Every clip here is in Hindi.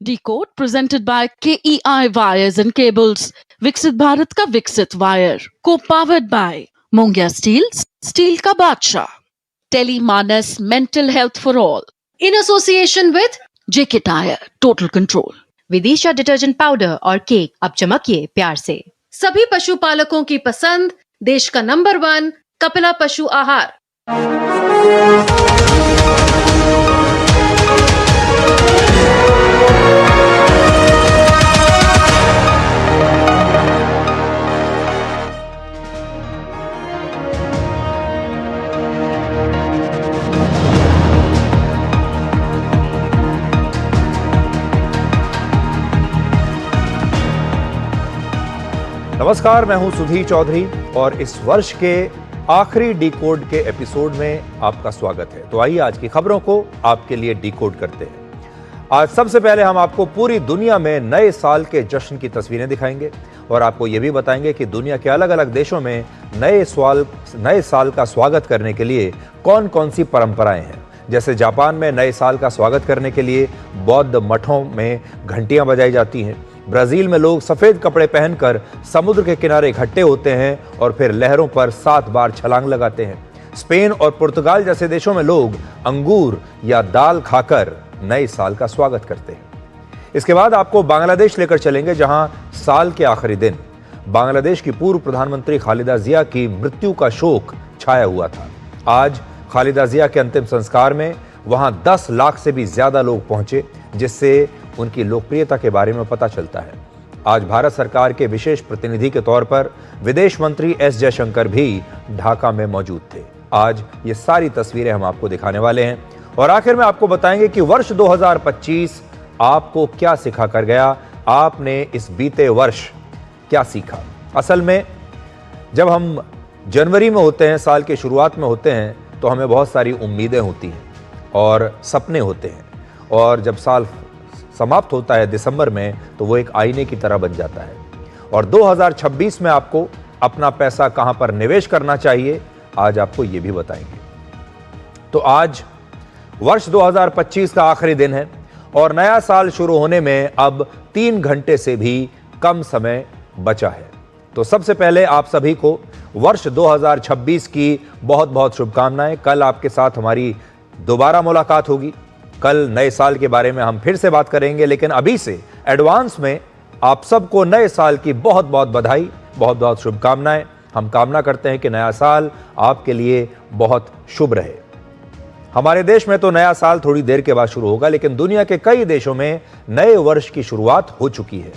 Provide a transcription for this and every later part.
Decode presented by KEI Wires and Cables. विकसित भारत का विकसित वायर को powered by Mongia steel, steel का बादशाह. Telemanas mental health for all in association with JK tyre total control. Vidisha detergent powder और केक अब चमकिए प्यार से. सभी पशुपालकों की पसंद, देश का नंबर 1 कपिला पशु आहार. नमस्कार, मैं हूं सुधीर चौधरी और इस वर्ष के आखिरी डिकोड के एपिसोड में आपका स्वागत है. तो आइए आज की खबरों को आपके लिए डिकोड करते हैं. आज सबसे पहले हम आपको पूरी दुनिया में नए साल के जश्न की तस्वीरें दिखाएंगे और आपको यह भी बताएंगे कि दुनिया के अलग अलग देशों में नए साल का स्वागत करने के लिए कौन कौन सी परंपराएं हैं. जैसे जापान में नए साल का स्वागत करने के लिए बौद्ध मठों में घंटियां बजाई जाती हैं. ब्राजील में लोग सफेद कपड़े पहनकर समुद्र के किनारे इकट्ठे होते हैं और फिर लहरों पर 7 बार छलांग लगाते हैं. स्पेन और पुर्तगाल जैसे देशों में लोग अंगूर या दाल खाकर नए साल का स्वागत करते हैं. इसके बाद आपको बांग्लादेश लेकर चलेंगे, जहां साल के आखिरी दिन बांग्लादेश की पूर्व प्रधानमंत्री खालिदा जिया की मृत्यु का शोक छाया हुआ था. आज खालिदा जिया के अंतिम संस्कार में वहां 10 लाख से भी ज्यादा लोग पहुंचे, जिससे उनकी लोकप्रियता के बारे में पता चलता है. आज भारत सरकार के विशेष प्रतिनिधि के तौर पर विदेश मंत्री एस जयशंकर भी ढाका में मौजूद थे. आज ये सारी तस्वीरें हम आपको दिखाने वाले हैं और आखिर में आपको बताएंगे कि वर्ष 2025 आपको क्या सिखा कर गया. आपने इस बीते वर्ष क्या सीखा. असल में जब हम जनवरी में होते हैं, साल के शुरुआत में होते हैं, तो हमें बहुत सारी उम्मीदें होती हैं और सपने होते हैं, और जब साल समाप्त होता है दिसंबर में, तो वो एक आईने की तरह बन जाता है. और 2026 में आपको अपना पैसा कहां पर निवेश करना चाहिए, आज आपको ये भी बताएंगे. तो आज वर्ष 2025 का आखिरी दिन है और नया साल शुरू होने में अब 3 घंटे से भी कम समय बचा है. तो सबसे पहले आप सभी को वर्ष 2026 की बहुत बहुत शुभकामनाएं. कल आपके साथ हमारी दोबारा मुलाकात होगी. कल नए साल के बारे में हम फिर से बात करेंगे, लेकिन अभी से एडवांस में आप सबको नए साल की बहुत बहुत बधाई, बहुत बहुत शुभकामनाएं. हम कामना करते हैं कि नया साल आपके लिए बहुत शुभ रहे. हमारे देश में तो नया साल थोड़ी देर के बाद शुरू होगा, लेकिन दुनिया के कई देशों में नए वर्ष की शुरुआत हो चुकी है.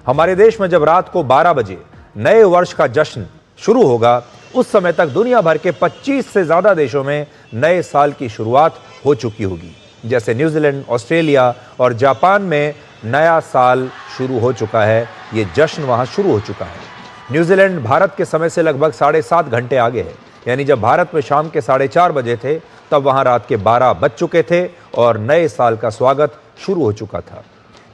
हमारे देश में जब रात को 12 बजे नए वर्ष का जश्न शुरू होगा, उस समय तक दुनिया भर के 25 से ज्यादा देशों में नए साल की शुरुआत हो चुकी होगी. जैसे न्यूजीलैंड, ऑस्ट्रेलिया और जापान में नया साल शुरू हो चुका है. ये जश्न वहां शुरू हो चुका है. न्यूजीलैंड भारत के समय से लगभग 7.5 घंटे आगे है. यानी जब भारत में शाम के 4:30 बजे थे, तब वहां रात के 12 बज चुके थे और नए साल का स्वागत शुरू हो चुका था.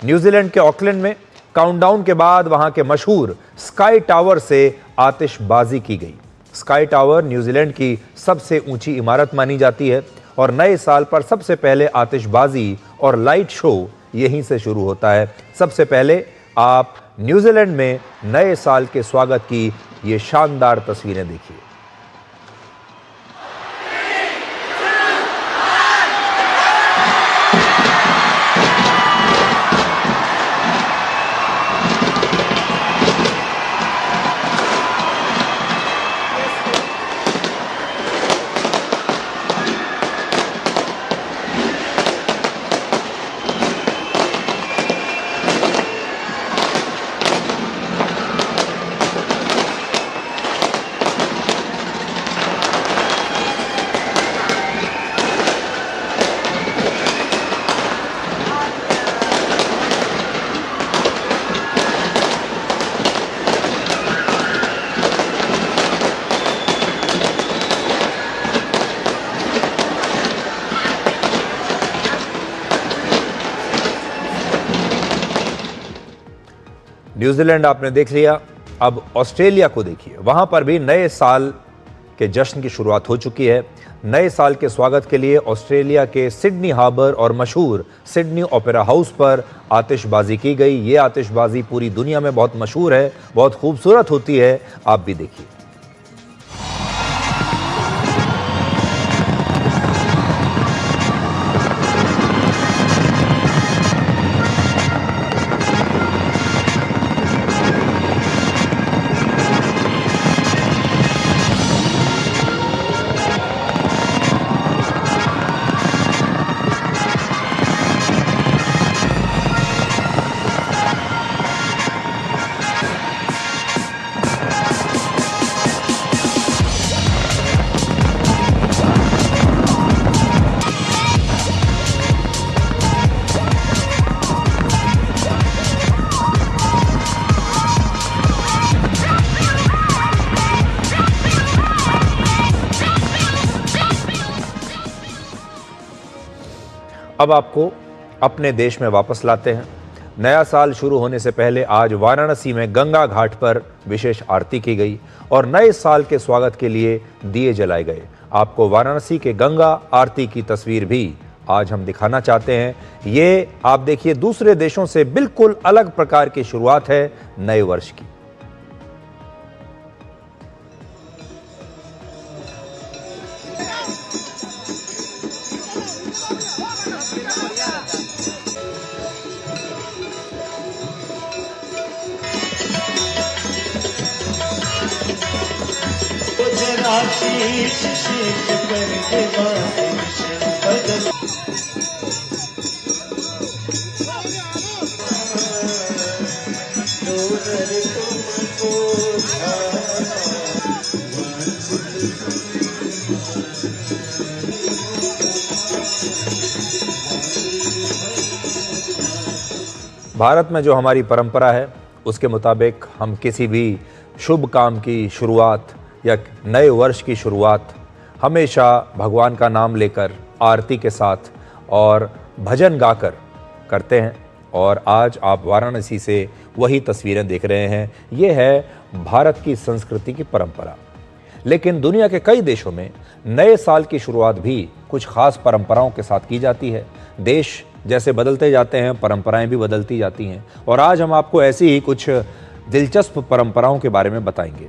न्यूजीलैंड के ऑकलैंड में काउंटडाउन के बाद वहां के मशहूर स्काई टावर से आतिशबाजी की गई. स्काई टावर न्यूजीलैंड की सबसे ऊंची इमारत मानी जाती है और नए साल पर सबसे पहले आतिशबाजी और लाइट शो यहीं से शुरू होता है. सबसे पहले आप न्यूजीलैंड में नए साल के स्वागत की ये शानदार तस्वीरें देखिए. न्यूजीलैंड आपने देख लिया. अब ऑस्ट्रेलिया को देखिए. वहां पर भी नए साल के जश्न की शुरुआत हो चुकी है। नए साल के स्वागत के लिए ऑस्ट्रेलिया के सिडनी हार्बर और मशहूर सिडनी ओपेरा हाउस पर आतिशबाजी की गई। ये आतिशबाजी पूरी दुनिया में बहुत मशहूर है, बहुत खूबसूरत होती है, आप भी देखिए। अब आपको अपने देश में वापस लाते हैं। नया साल शुरू होने से पहले आज वाराणसी में गंगा घाट पर विशेष आरती की गई और नए साल के स्वागत के लिए दिए जलाए गए। आपको वाराणसी के गंगा आरती की तस्वीर भी आज हम दिखाना चाहते हैं। ये आप देखिए, दूसरे देशों से बिल्कुल अलग प्रकार की शुरुआत है नए वर्ष की। भारत में जो हमारी परंपरा है उसके मुताबिक हम किसी भी शुभ काम की शुरुआत या नए वर्ष की शुरुआत हमेशा भगवान का नाम लेकर, आरती के साथ और भजन गाकर करते हैं। और आज आप वाराणसी से वही तस्वीरें देख रहे हैं। ये है भारत की संस्कृति की परंपरा। लेकिन दुनिया के कई देशों में नए साल की शुरुआत भी कुछ खास परंपराओं के साथ की जाती है। देश जैसे बदलते जाते हैं, परंपराएं भी बदलती जाती हैं। और आज हम आपको ऐसी ही कुछ दिलचस्प परंपराओं के बारे में बताएंगे।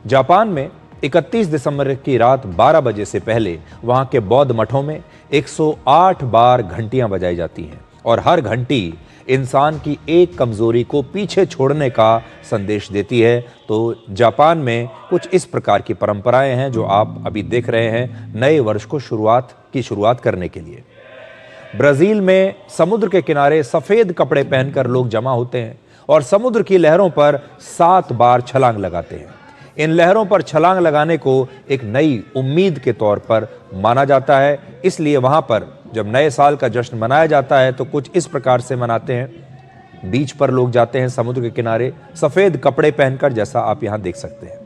जापान में 31 दिसंबर की रात 12 बजे से पहले वहाँ के बौद्ध मठों में 108 बार घंटियाँ बजाई जाती हैं और हर घंटी इंसान की एक कमजोरी को पीछे छोड़ने का संदेश देती है। तो जापान में कुछ इस प्रकार की परंपराएं हैं जो आप अभी देख रहे हैं नए वर्ष को शुरुआत करने के लिए। ब्राजील में समुद्र के किनारे सफेद कपड़े पहनकर लोग जमा होते हैं और समुद्र की लहरों पर 7 बार छलांग लगाते हैं। इन लहरों पर छलांग लगाने को एक नई उम्मीद के तौर पर माना जाता है। इसलिए वहां पर जब नए साल का जश्न मनाया जाता है तो कुछ इस प्रकार से मनाते हैं। बीच पर लोग जाते हैं समुद्र के किनारे सफेद कपड़े पहनकर, जैसा आप यहां देख सकते हैं।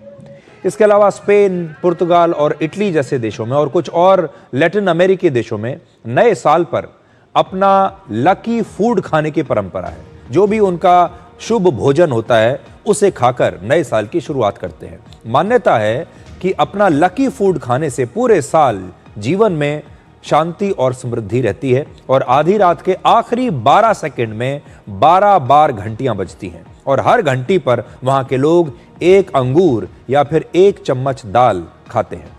इसके अलावा स्पेन, पुर्तगाल और इटली जैसे देशों में और कुछ और लैटिन अमेरिकी देशों में नए साल पर अपना लकी फूड खाने की परंपरा है। जो भी उनका शुभ भोजन होता है उसे खाकर नए साल की शुरुआत करते हैं। मान्यता है कि अपना लकी फूड खाने से पूरे साल जीवन में शांति और समृद्धि रहती है। और आधी रात के आखिरी 12 सेकंड में 12 बार घंटियां बजती हैं और हर घंटी पर वहां के लोग एक अंगूर या फिर एक चम्मच दाल खाते हैं।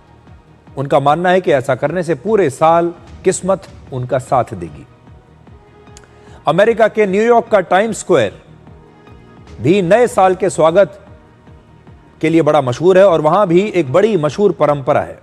उनका मानना है कि ऐसा करने से पूरे साल किस्मत उनका साथ देगी। अमेरिका के न्यूयॉर्क का टाइम्स स्क्वायर भी नए साल के स्वागत के लिए बड़ा मशहूर है और वहां भी एक बड़ी मशहूर परंपरा है।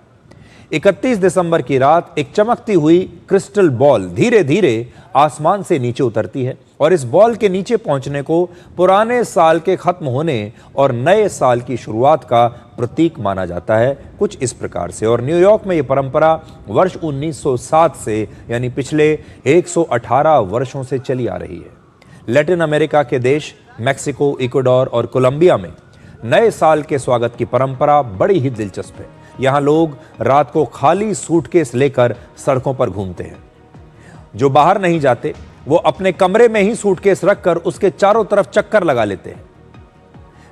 31 दिसंबर की रात एक चमकती हुई क्रिस्टल बॉल धीरे धीरे आसमान से नीचे उतरती है और इस बॉल के नीचे पहुंचने को पुराने साल के खत्म होने और नए साल की शुरुआत का प्रतीक माना जाता है, कुछ इस प्रकार से। और न्यूयॉर्क में यह परंपरा वर्ष 1907 से यानी पिछले 118 वर्षों से चली आ रही है। लैटिन अमेरिका के देश मैक्सिको, इक्वाडोर और कोलंबिया में नए साल के स्वागत की परंपरा बड़ी ही दिलचस्प है। यहां लोग रात को खाली सूटकेस लेकर सड़कों पर घूमते हैं। जो बाहर नहीं जाते वो अपने कमरे में ही सूटकेस रखकर उसके चारों तरफ चक्कर लगा लेते हैं।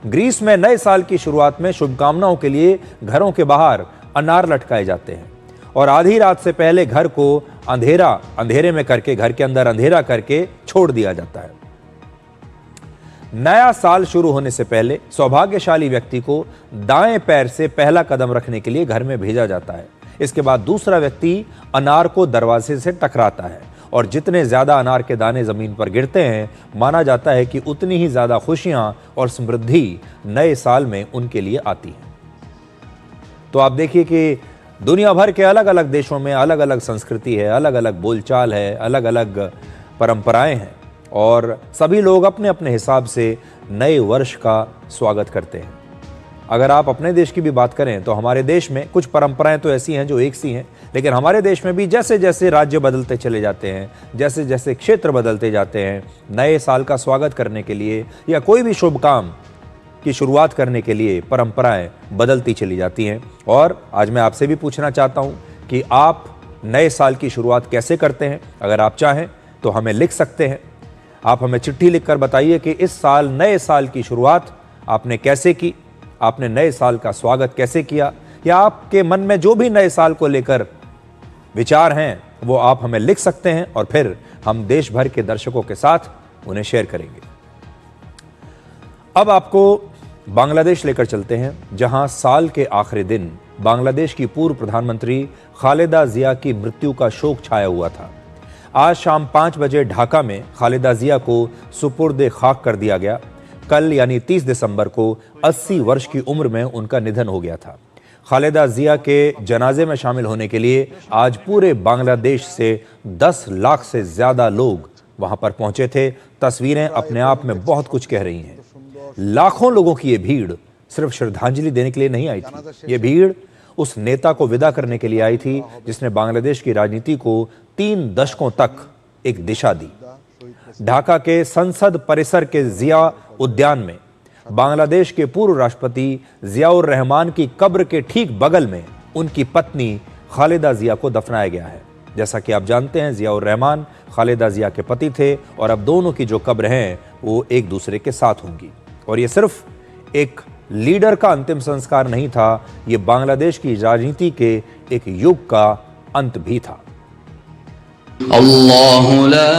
ग्रीस में नए साल की शुरुआत में शुभकामनाओं के लिए घरों के बाहर अनार लटकाए जाते हैं और आधी रात से पहले घर को अंधेरे में करके, घर के अंदर अंधेरा करके छोड़ दिया जाता है। नया साल शुरू होने से पहले सौभाग्यशाली व्यक्ति को दाएं पैर से पहला कदम रखने के लिए घर में भेजा जाता है। इसके बाद दूसरा व्यक्ति अनार को दरवाजे से टकराता है और जितने ज्यादा अनार के दाने जमीन पर गिरते हैं, माना जाता है कि उतनी ही ज्यादा खुशियां और समृद्धि नए साल में उनके लिए आती है। तो आप देखिए कि दुनिया भर के अलग अलग देशों में अलग अलग संस्कृति है, अलग अलग बोलचाल है, अलग अलग परंपराएं हैं और सभी लोग अपने अपने हिसाब से नए वर्ष का स्वागत करते हैं। अगर आप अपने देश की भी बात करें तो हमारे देश में कुछ परंपराएं तो ऐसी हैं जो एक सी हैं, लेकिन हमारे देश में भी जैसे जैसे राज्य बदलते चले जाते हैं, जैसे जैसे क्षेत्र बदलते जाते हैं, नए साल का स्वागत करने के लिए या कोई भी शुभ काम की शुरुआत करने के लिए परंपराएं बदलती चली जाती हैं। और आज मैं आपसे भी पूछना चाहता हूं कि आप नए साल की शुरुआत कैसे करते हैं। अगर आप चाहें तो हमें लिख सकते हैं, आप हमें चिट्ठी लिखकर बताइए कि इस साल नए साल की शुरुआत आपने कैसे की, आपने नए साल का स्वागत कैसे किया, या आपके मन में जो भी नए साल को लेकर विचार हैं वो आप हमें लिख सकते हैं और फिर हम देश भर के दर्शकों के साथ उन्हें शेयर करेंगे। अब आपको बांग्लादेश लेकर चलते हैं, जहां साल के आखिरी दिन बांग्लादेश की पूर्व प्रधानमंत्री खालिदा जिया की मृत्यु का शोक छाया हुआ था। आज शाम 5 बजे ढाका में खालिदा जिया को सुपुर्द खाक कर दिया गया। कल यानी 30 दिसंबर को 80 वर्ष की उम्र में उनका निधन हो गया था। खालिदा जिया के जनाजे में शामिल होने के लिए आज पूरे बांग्लादेश से 10 लाख से ज्यादा लोग वहां पर पहुंचे थे। तस्वीरें अपने आप में बहुत कुछ कह रही हैं। लाखों लोगों की ये भीड़ सिर्फ श्रद्धांजलि देने के लिए नहीं आई थी, ये भीड़ उस नेता को विदा करने के लिए आई थी जिसने बांग्लादेश की राजनीति को 3 दशकों तक एक दिशा दी। ढाका के संसद परिसर के जिया उद्यान में बांग्लादेश के पूर्व राष्ट्रपति जियाउर रहमान की कब्र के ठीक बगल में उनकी पत्नी खालिदा जिया को दफनाया गया है। जैसा कि आप जानते हैं, जियाउर रहमान खालिदा जिया के पति थे और अब दोनों की जो कब्र हैं वो एक दूसरे के साथ होंगी। और ये सिर्फ एक लीडर का अंतिम संस्कार नहीं था, ये बांग्लादेश की राजनीति के एक युग का अंत भी था। अल्लाहु ला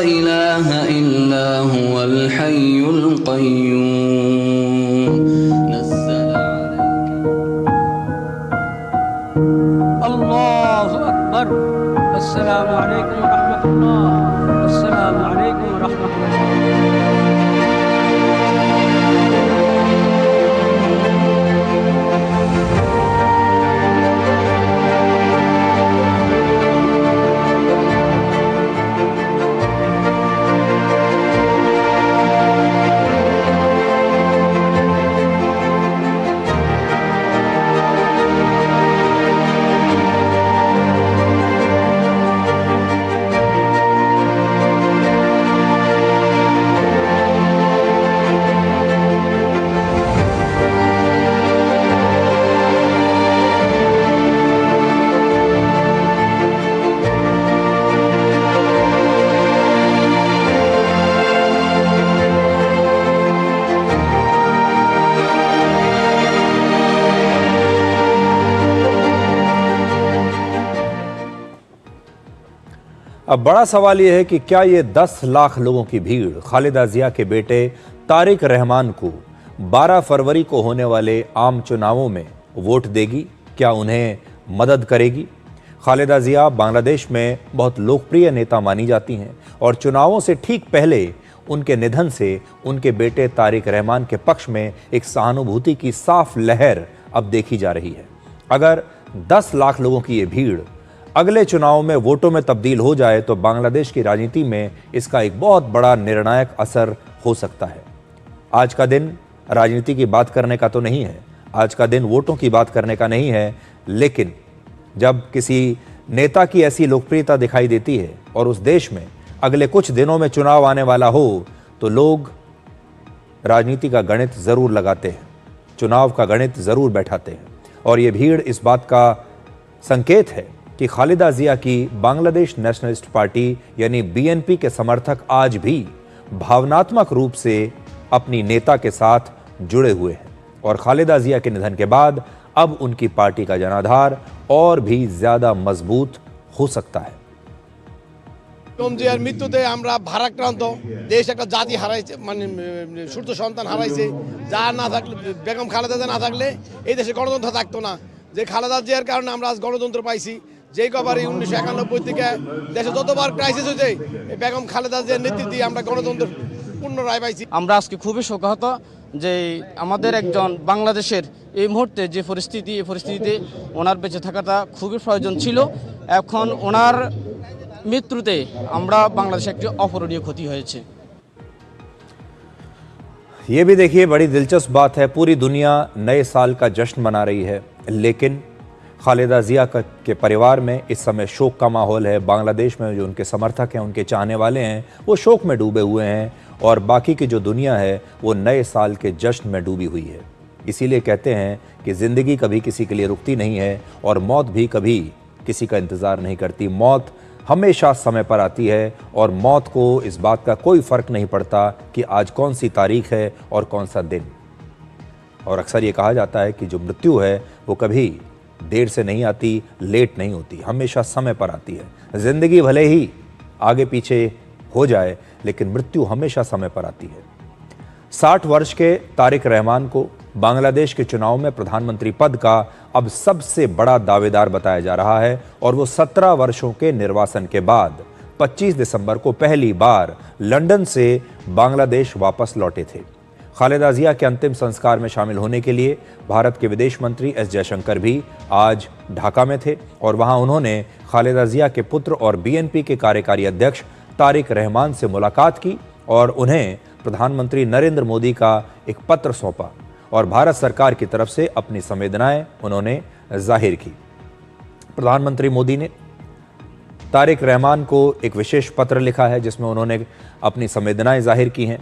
इलाहा इल्ला हुवल हय्युल क़य्यूम नज़्ज़ला अल्लाहु अकबर। अस्सलामु अलैकुम व रहमतुल्लाह। अस्सलामु अलैकुम व रहमतुल्लाह। अब बड़ा सवाल यह है कि क्या ये 10 लाख लोगों की भीड़ खालिदा जिया के बेटे तारिक रहमान को 12 फरवरी को होने वाले आम चुनावों में वोट देगी? क्या उन्हें मदद करेगी? खालिदा जिया बांग्लादेश में बहुत लोकप्रिय नेता मानी जाती हैं और चुनावों से ठीक पहले उनके निधन से उनके बेटे तारिक रहमान के पक्ष में एक सहानुभूति की साफ लहर अब देखी जा रही है। अगर 10 लाख लोगों की ये भीड़ अगले चुनाव में वोटों में तब्दील हो जाए तो बांग्लादेश की राजनीति में इसका एक बहुत बड़ा निर्णायक असर हो सकता है। आज का दिन राजनीति की बात करने का तो नहीं है, आज का दिन वोटों की बात करने का नहीं है, लेकिन जब किसी नेता की ऐसी लोकप्रियता दिखाई देती है और उस देश में अगले कुछ दिनों में चुनाव आने वाला हो तो लोग राजनीति का गणित जरूर लगाते हैं, चुनाव का गणित जरूर बैठाते हैं। और ये भीड़ इस बात का संकेत है कि खालिदा जिया की बांग्लादेश नेशनलिस्ट पार्टी यानी बीएनपी के समर्थक आज भी भावनात्मक रूप से अपनी नेता के साथ जुड़े हुए हैं। और खालिदा जिया के निधन के बाद अब उनकी पार्टी का जनाधार और भी ज्यादा मजबूत हो सकता है। বেগম জিয়ার মৃত্যুতে আমরা ভারাক্রান্ত, দেশ একটা জাতি হারাইছে, মানে সূর্য সন্তান হারাইছে। যা না থাকলে, বেগম খালেদা জিয়া না থাকলে এই দেশে গণতন্ত্র থাকতো না। যে খালেদা জিয়ার কারণে আমরা আজ গণতন্ত্র পাইছি। যেই কবারই 1991 থেকে দেশে যতবার ক্রাইসিস হয়েছে, এই বেগম খালেদা জিয়ার নেতৃত্বে আমরা গণতন্ত্র পূর্ণ রায় পাইছি। আমরা আজকে খুবই শোকাহত যে আমাদের একজন বাংলাদেশের এই মুহূর্তে যে পরিস্থিতি, এই পরিস্থিতিতে ওনার বেঁচে থাকাটা খুবই প্রয়োজন ছিল। এখন ওনার মৃত্যুতে আমরা বাংলাদেশে একটি অপূরণীয় ক্ষতি হয়েছে। ये भी देखिए, बड़ी दिलचस्प बात है, पूरी दुनिया नए साल का जश्न मना रही है, लेकिन खालिदा जिया के परिवार में इस समय शोक का माहौल है। बांग्लादेश में जो उनके समर्थक हैं, उनके चाहने वाले हैं, वो शोक में डूबे हुए हैं और बाकी की जो दुनिया है वो नए साल के जश्न में डूबी हुई है। इसीलिए कहते हैं कि ज़िंदगी कभी किसी के लिए रुकती नहीं है और मौत भी कभी किसी का इंतज़ार नहीं करती। मौत हमेशा समय पर आती है और मौत को इस बात का कोई फ़र्क नहीं पड़ता कि आज कौन सी तारीख है और कौन सा दिन। और अक्सर ये कहा जाता है कि जो मृत्यु है वो कभी देर से नहीं आती, लेट नहीं होती, हमेशा समय पर आती है। ज़िंदगी भले ही आगे पीछे हो जाए, लेकिन मृत्यु हमेशा समय पर आती है। 60 वर्ष के तारिक रहमान को बांग्लादेश के चुनाव में प्रधानमंत्री पद का अब सबसे बड़ा दावेदार बताया जा रहा है और वो 17 वर्षों के निर्वासन के बाद 25 दिसंबर को पहली बार लंदन से बांग्लादेश वापस लौटे थे। खालिदा जिया के अंतिम संस्कार में शामिल होने के लिए भारत के विदेश मंत्री एस जयशंकर भी आज ढाका में थे और वहां उन्होंने खालिदा जिया के पुत्र और बीएनपी के कार्यकारी अध्यक्ष तारिक रहमान से मुलाकात की और उन्हें प्रधानमंत्री नरेंद्र मोदी का एक पत्र सौंपा और भारत सरकार की तरफ से अपनी संवेदनाएं उन्होंने जाहिर की। प्रधानमंत्री मोदी ने तारिक रहमान को एक विशेष पत्र लिखा है जिसमें उन्होंने अपनी संवेदनाएं जाहिर की हैं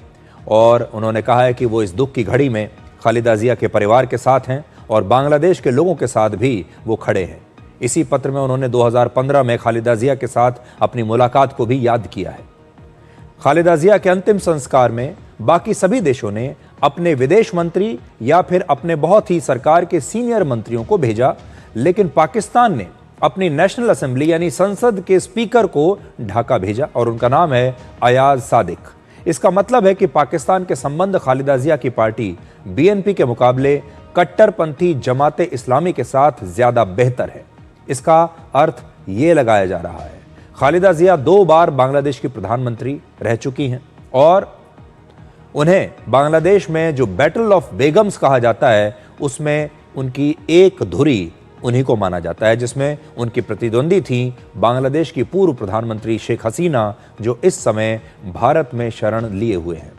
और उन्होंने कहा है कि वो इस दुख की घड़ी में खालिदा जिया के परिवार के साथ हैं और बांग्लादेश के लोगों के साथ भी वो खड़े हैं। इसी पत्र में उन्होंने 2015 में खालिदा जिया के साथ अपनी मुलाकात को भी याद किया है। खालिदा जिया के अंतिम संस्कार में बाकी सभी देशों ने अपने विदेश मंत्री या फिर अपने बहुत ही सरकार के सीनियर मंत्रियों को भेजा, लेकिन पाकिस्तान ने अपनी नेशनल असेंबली यानी संसद के स्पीकर को ढाका भेजा और उनका नाम है अयाज सादिक। इसका मतलब है कि पाकिस्तान के संबंध खालिदा जिया की पार्टी बीएनपी के मुकाबले कट्टरपंथी जमाते इस्लामी के साथ ज्यादा बेहतर है। इसका अर्थ ये लगाया जा रहा है खालिदा जिया 2 बार बांग्लादेश की प्रधानमंत्री रह चुकी हैं और उन्हें बांग्लादेश में जो बैटल ऑफ बेगम्स कहा जाता है उसमें उनकी एक धुरी उन्हीं को माना जाता है, जिसमें उनकी प्रतिद्वंदी थी बांग्लादेश की पूर्व प्रधानमंत्री शेख हसीना, जो इस समय भारत में शरण लिए हुए हैं।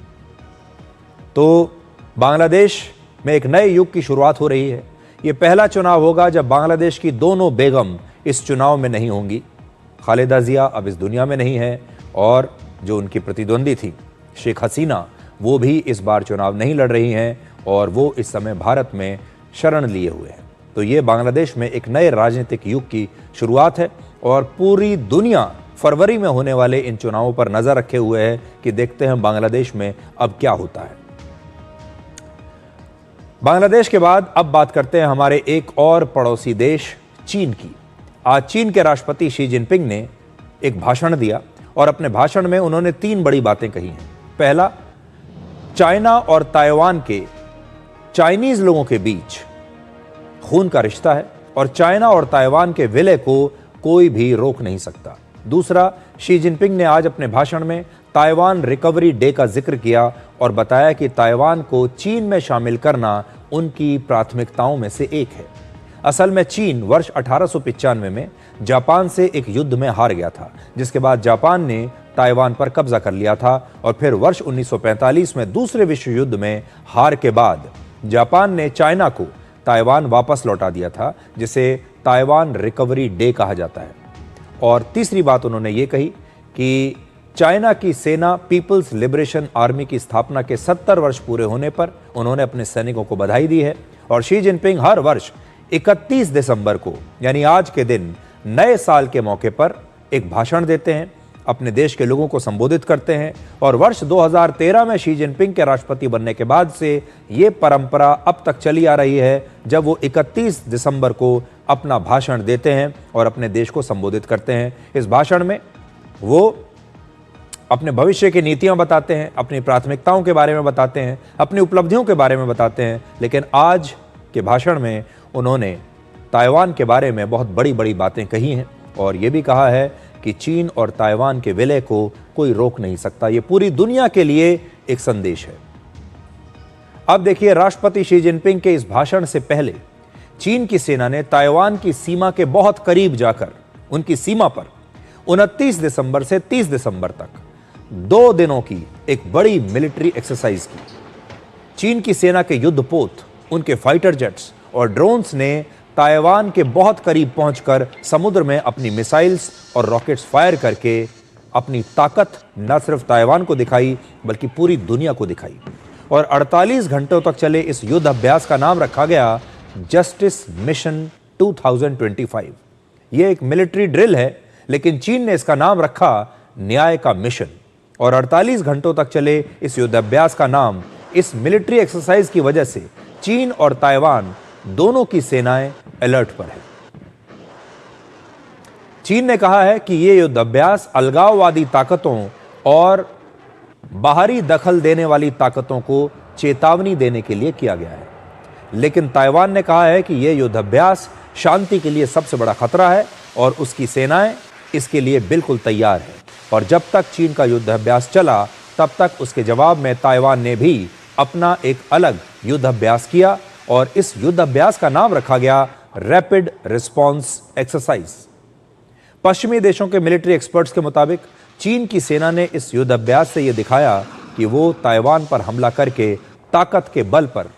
तो बांग्लादेश में एक नए युग की शुरुआत हो रही है। ये पहला चुनाव होगा जब बांग्लादेश की दोनों बेगम इस चुनाव में नहीं होंगी। खालिदा जिया अब इस दुनिया में नहीं है और जो उनकी प्रतिद्वंदी थी शेख हसीना, वो भी इस बार चुनाव नहीं लड़ रही हैं और वो इस समय भारत में शरण लिए हुए हैं। तो ये बांग्लादेश में एक नए राजनीतिक युग की शुरुआत है और पूरी दुनिया फरवरी में होने वाले इन चुनावों पर नजर रखे हुए है कि देखते हैं बांग्लादेश में अब क्या होता है। बांग्लादेश के बाद अब बात करते हैं हमारे एक और पड़ोसी देश चीन की। आज चीन के राष्ट्रपति शी जिनपिंग ने एक भाषण दिया और अपने भाषण में उन्होंने 3 बड़ी बातें कही हैं। पहला, चाइना और ताइवान के चाइनीज लोगों के बीच खून का रिश्ता है और चाइना और ताइवान के विलय को कोई भी रोक नहीं सकता। दूसरा, शी जिनपिंग ने आज अपने भाषण में ताइवान रिकवरी डे का जिक्र किया और बताया कि ताइवान को चीन में शामिल करना उनकी प्राथमिकताओं में से एक है। असल में चीन वर्ष 1895 में जापान से एक युद्ध में हार गया था, जिसके बाद जापान ने ताइवान पर कब्जा कर लिया था और फिर वर्ष 1945 में दूसरे विश्व युद्ध में हार के बाद जापान ने चाइना को ताइवान वापस लौटा दिया था, जिसे ताइवान रिकवरी डे कहा जाता है। और तीसरी बात उन्होंने ये कही कि चाइना की सेना पीपल्स लिबरेशन आर्मी की स्थापना के 70 वर्ष पूरे होने पर उन्होंने अपने सैनिकों को बधाई दी है और शी जिनपिंग हर वर्ष 31 दिसंबर को यानी आज के दिन नए साल के मौके पर एक भाषण देते हैं, अपने देश के लोगों को संबोधित करते हैं और वर्ष 2013 में शी जिनपिंग के राष्ट्रपति बनने के बाद से ये परंपरा अब तक चली आ रही है, जब वो 31 दिसंबर को अपना भाषण देते हैं और अपने देश को संबोधित करते हैं। इस भाषण में वो अपने भविष्य की नीतियां बताते हैं, अपनी प्राथमिकताओं के बारे में बताते हैं, अपनी उपलब्धियों के बारे में बताते हैं, लेकिन आज के भाषण में उन्होंने ताइवान के बारे में बहुत बड़ी बड़ी बातें कही हैं और ये भी कहा है कि चीन और ताइवान के विलय को कोई रोक नहीं सकता। ये पूरी दुनिया के लिए एक संदेश है। अब देखिए, राष्ट्रपति शी जिनपिंग के इस भाषण से पहले चीन की सेना ने ताइवान की सीमा के बहुत करीब जाकर उनकी सीमा पर 29 दिसंबर से 30 दिसंबर तक 2 दिनों की एक बड़ी मिलिट्री एक्सरसाइज की। चीन की सेना के युद्धपोत, उनके फाइटर जेट्स और ड्रोन्स ने ताइवान के बहुत करीब पहुंचकर समुद्र में अपनी मिसाइल्स और रॉकेट्स फायर करके अपनी ताकत न सिर्फ ताइवान को दिखाई बल्कि पूरी दुनिया को दिखाई। और 48 घंटों तक चले इस युद्ध अभ्यास का नाम रखा गया जस्टिस मिशन 2025। यह एक मिलिट्री ड्रिल है, लेकिन चीन ने इसका नाम रखा न्याय का मिशन। और 48 घंटों तक चले इस युद्ध अभ्यास का नाम इस मिलिट्री एक्सरसाइज की वजह से चीन और ताइवान दोनों की सेनाएं अलर्ट पर है। चीन ने कहा है कि यह युद्ध अभ्यास अलगाववादी ताकतों और बाहरी दखल देने वाली ताकतों को चेतावनी देने के लिए किया गया है, लेकिन ताइवान ने कहा है कि यह युद्ध अभ्यास शांति के लिए सबसे बड़ा खतरा है और उसकी सेनाएं इसके लिए बिल्कुल तैयार है। और जब तक चीन का युद्ध अभ्यास चला, तब तक उसके जवाब में ताइवान ने भी अपना एक अलग युद्ध अभ्यास किया और इस युद्ध अभ्यास का नाम रखा गया रैपिड रिस्पॉन्स एक्सरसाइज। पश्चिमी देशों के मिलिट्री एक्सपर्ट्स के मुताबिक चीन की सेना ने इस युद्ध अभ्यास से यह दिखाया कि वो ताइवान पर हमला करके ताकत के बल पर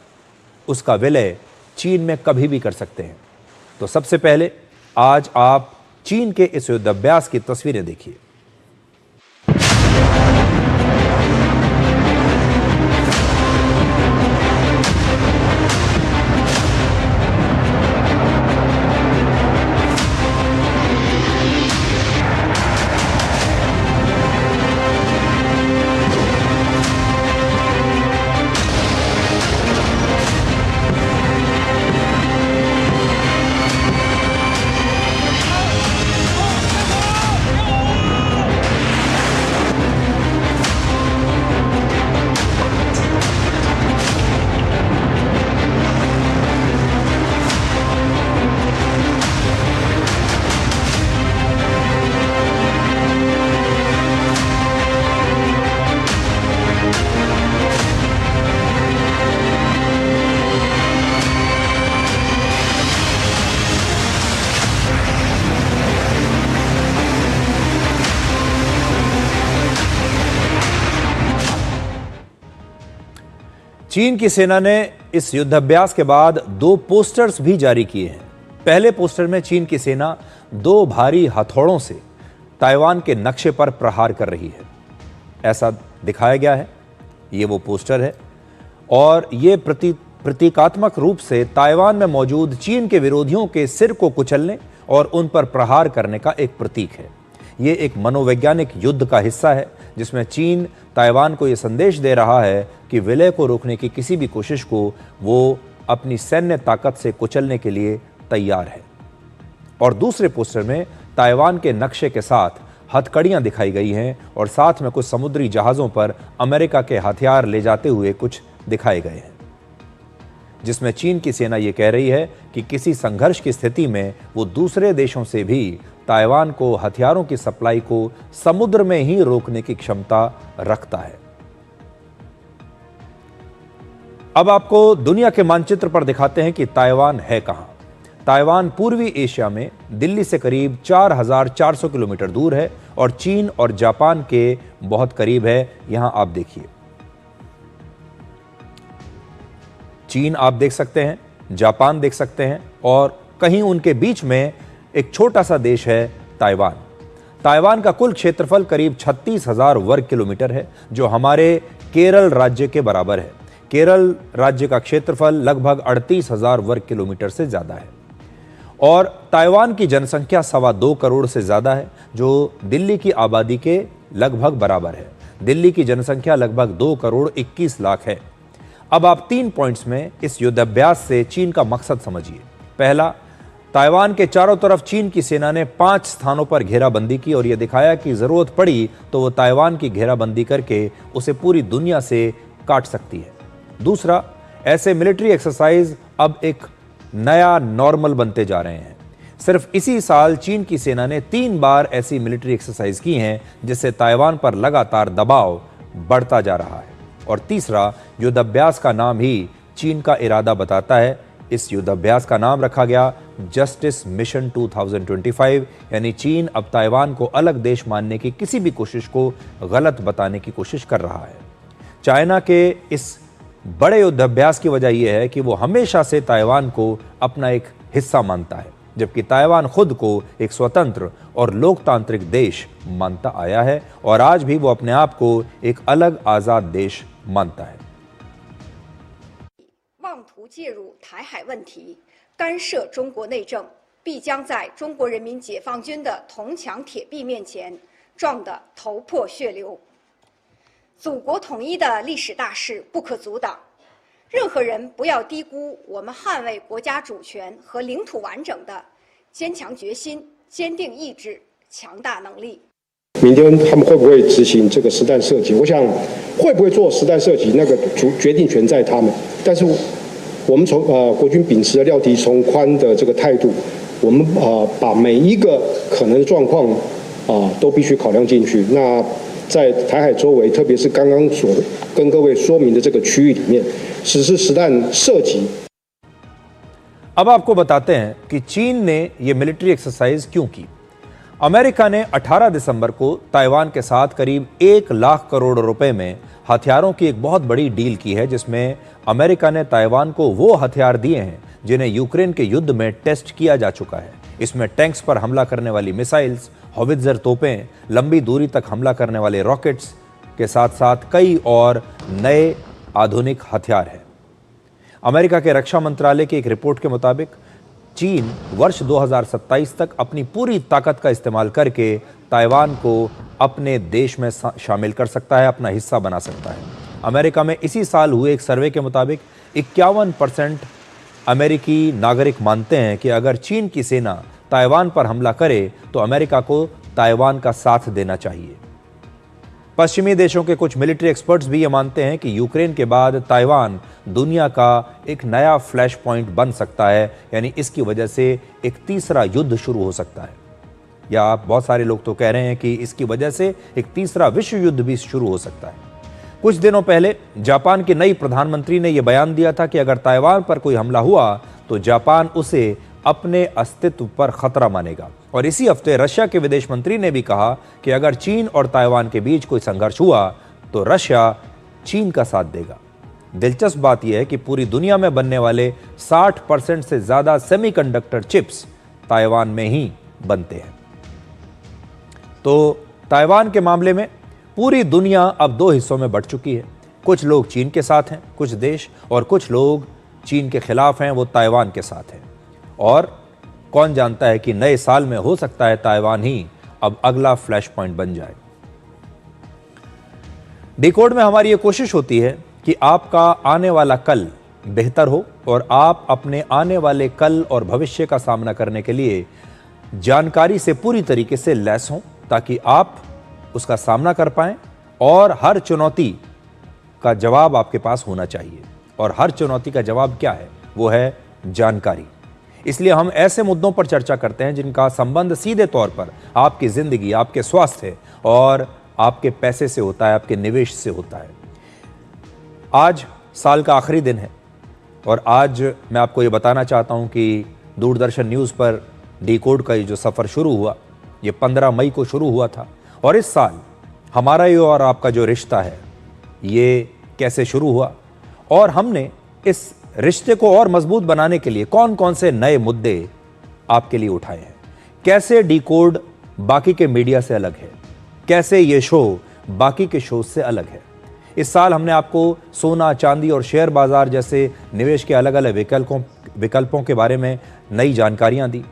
उसका विलय चीन में कभी भी कर सकते हैं। तो सबसे पहले आज आप चीन के इस युद्ध अभ्यास की तस्वीरें देखिए। चीन की सेना ने इस युद्धाभ्यास के बाद 2 पोस्टर्स भी जारी किए हैं। पहले पोस्टर में चीन की सेना 2 भारी हथौड़ों से ताइवान के नक्शे पर प्रहार कर रही है, ऐसा दिखाया गया है। ये वो पोस्टर है और ये प्रतीकात्मक रूप से ताइवान में मौजूद चीन के विरोधियों के सिर को कुचलने और उन पर प्रहार करने का एक प्रतीक है। ये एक मनोवैज्ञानिक युद्ध का हिस्सा है जिसमें चीन ताइवान को यह संदेश दे रहा है कि विलय को रोकने की किसी भी कोशिश को वो अपनी सैन्य ताकत से कुचलने के लिए तैयार है। और दूसरे पोस्टर में ताइवान के नक्शे के साथ हथकड़ियां दिखाई गई हैं और साथ में कुछ समुद्री जहाज़ों पर अमेरिका के हथियार ले जाते हुए कुछ दिखाए गए हैं, जिसमें चीन की सेना ये कह रही है कि किसी संघर्ष की स्थिति में वो दूसरे देशों से भी ताइवान को हथियारों की सप्लाई को समुद्र में ही रोकने की क्षमता रखता है। अब आपको दुनिया के मानचित्र पर दिखाते हैं कि ताइवान है कहां। ताइवान पूर्वी एशिया में दिल्ली से करीब 4400 किलोमीटर दूर है और चीन और जापान के बहुत करीब है। यहां आप देखिए, चीन आप देख सकते हैं, जापान देख सकते हैं और कहीं उनके बीच में एक छोटा सा देश है ताइवान। ताइवान का कुल क्षेत्रफल करीब 36,000 वर्ग किलोमीटर है, जो हमारे केरल राज्य के बराबर है। केरल राज्य का क्षेत्रफल लगभग 38,000 वर्ग किलोमीटर से ज्यादा है और ताइवान की जनसंख्या 2.25 करोड़ से ज़्यादा है, जो दिल्ली की आबादी के लगभग बराबर है। दिल्ली की जनसंख्या लगभग 2 करोड़ 21 लाख है। अब आप 3 पॉइंट्स में इस युद्धाभ्यास से चीन का मकसद समझिए। पहला, ताइवान के चारों तरफ चीन की सेना ने 5 स्थानों पर घेराबंदी की और यह दिखाया कि जरूरत पड़ी तो वो ताइवान की घेराबंदी करके उसे पूरी दुनिया से काट सकती है। दूसरा, ऐसे मिलिट्री एक्सरसाइज अब एक नया नॉर्मल बनते जा रहे हैं। सिर्फ इसी साल चीन की सेना ने 3 बार ऐसी मिलिट्री एक्सरसाइज की हैं, जिससे ताइवान पर लगातार दबाव बढ़ता जा रहा है। और तीसरा, युद्धाभ्यास का नाम ही चीन का इरादा बताता है। इस युद्धाभ्यास का नाम रखा गया जस्टिस मिशन 2025, यानी चीन अब ताइवान को अलग देश मानने की किसी भी कोशिश को गलत बताने की कोशिश कर रहा है। चाइना के इस बड़े युद्धाभ्यास की वजह यह है कि वो हमेशा से ताइवान को अपना एक हिस्सा मानता है, जबकि ताइवान खुद को एक स्वतंत्र और लोकतांत्रिक देश मानता आया है और आज भी वो अपने आप को एक अलग आजाद देश मानता है। 妄图介入台海问题，干涉中国内政，必将在中国人民解放军的铜墙铁壁面前撞得头破血流。祖国统一的历史大势不可阻挡，任何人不要低估我们捍卫国家主权和领土完整的坚强决心、坚定意志、强大能力。明天他们会不会执行这个实弹射击？我想，会不会做实弹射击，那个决定权在他们。但是，我们从国军秉持了料敌从宽的这个态度，我们把每一个可能的状况都必须考量进去。那在台海周围，特别是刚刚所跟各位说明的这个区域里面，实施实弹射击。अब आपको बताते हैं कि चीन ने यह मिलिट्री एक्सरसाइज क्यों की। अमेरिका ने 18 दिसंबर को ताइवान के साथ करीब 1 लाख करोड़ रुपए में हथियारों की एक बहुत बड़ी डील की है, जिसमें अमेरिका ने ताइवान को वो हथियार दिए हैं जिन्हें यूक्रेन के युद्ध में टेस्ट किया जा चुका है। इसमें टैंक्स पर हमला करने वाली मिसाइल्स, हॉवित्जर तोपें, लंबी दूरी तक हमला करने वाले रॉकेट्स के साथ साथ कई और नए आधुनिक हथियार हैं। अमेरिका के रक्षा मंत्रालय की एक रिपोर्ट के मुताबिक चीन वर्ष 2027 तक अपनी पूरी ताकत का इस्तेमाल करके ताइवान को अपने देश में शामिल कर सकता है, अपना हिस्सा बना सकता है। अमेरिका में इसी साल हुए एक सर्वे के मुताबिक 51% अमेरिकी नागरिक मानते हैं कि अगर चीन की सेना ताइवान पर हमला करे तो अमेरिका को ताइवान का साथ देना चाहिए। पश्चिमी देशों के कुछ मिलिट्री एक्सपर्ट्स भी ये मानते हैं कि यूक्रेन के बाद ताइवान दुनिया का एक नया फ्लैश पॉइंट बन सकता है, यानी इसकी वजह से एक तीसरा युद्ध शुरू हो सकता है। या आप बहुत सारे लोग तो कह रहे हैं कि इसकी वजह से एक तीसरा विश्व युद्ध भी शुरू हो सकता है। कुछ दिनों पहले जापान की नई प्रधानमंत्री ने यह बयान दिया था कि अगर ताइवान पर कोई हमला हुआ तो जापान उसे अपने अस्तित्व पर खतरा मानेगा। और इसी हफ्ते रशिया के विदेश मंत्री ने भी कहा कि अगर चीन और ताइवान के बीच कोई संघर्ष हुआ तो रशिया चीन का साथ देगा। दिलचस्प बात यह है कि पूरी दुनिया में बनने वाले 60% से ज्यादा सेमीकंडक्टर चिप्स ताइवान में ही बनते हैं। तो ताइवान के मामले में पूरी दुनिया अब 2 हिस्सों में बंट चुकी है। कुछ लोग चीन के साथ हैं, कुछ देश, और कुछ लोग चीन के खिलाफ हैं, वो ताइवान के साथ हैं। और कौन जानता है कि नए साल में हो सकता है ताइवान ही अब अगला फ्लैश पॉइंट बन जाए। डिकोड में हमारी ये कोशिश होती है कि आपका आने वाला कल बेहतर हो और आप अपने आने वाले कल और भविष्य का सामना करने के लिए जानकारी से पूरी तरीके से लैस हों, ताकि आप उसका सामना कर पाएं। और हर चुनौती का जवाब आपके पास होना चाहिए, और हर चुनौती का जवाब क्या है? वो है जानकारी। इसलिए हम ऐसे मुद्दों पर चर्चा करते हैं जिनका संबंध सीधे तौर पर आपकी जिंदगी, आपके स्वास्थ्य और आपके पैसे से होता है, आपके निवेश से होता है। आज साल का आखिरी दिन है और आज मैं आपको ये बताना चाहता हूँ कि दूरदर्शन न्यूज़ पर डिकोड का ये जो सफ़र शुरू हुआ, ये 15 मई को शुरू हुआ था। और इस साल हमारा ये और आपका जो रिश्ता है, ये कैसे शुरू हुआ और हमने इस रिश्ते को और मजबूत बनाने के लिए कौन कौन से नए मुद्दे आपके लिए उठाए हैं, कैसे डिकोड बाकी के मीडिया से अलग है, कैसे ये शो बाकी के शो से अलग है। इस साल हमने आपको सोना, चांदी और शेयर बाजार जैसे निवेश के अलग अलग विकल्पों के बारे में नई जानकारियां दी।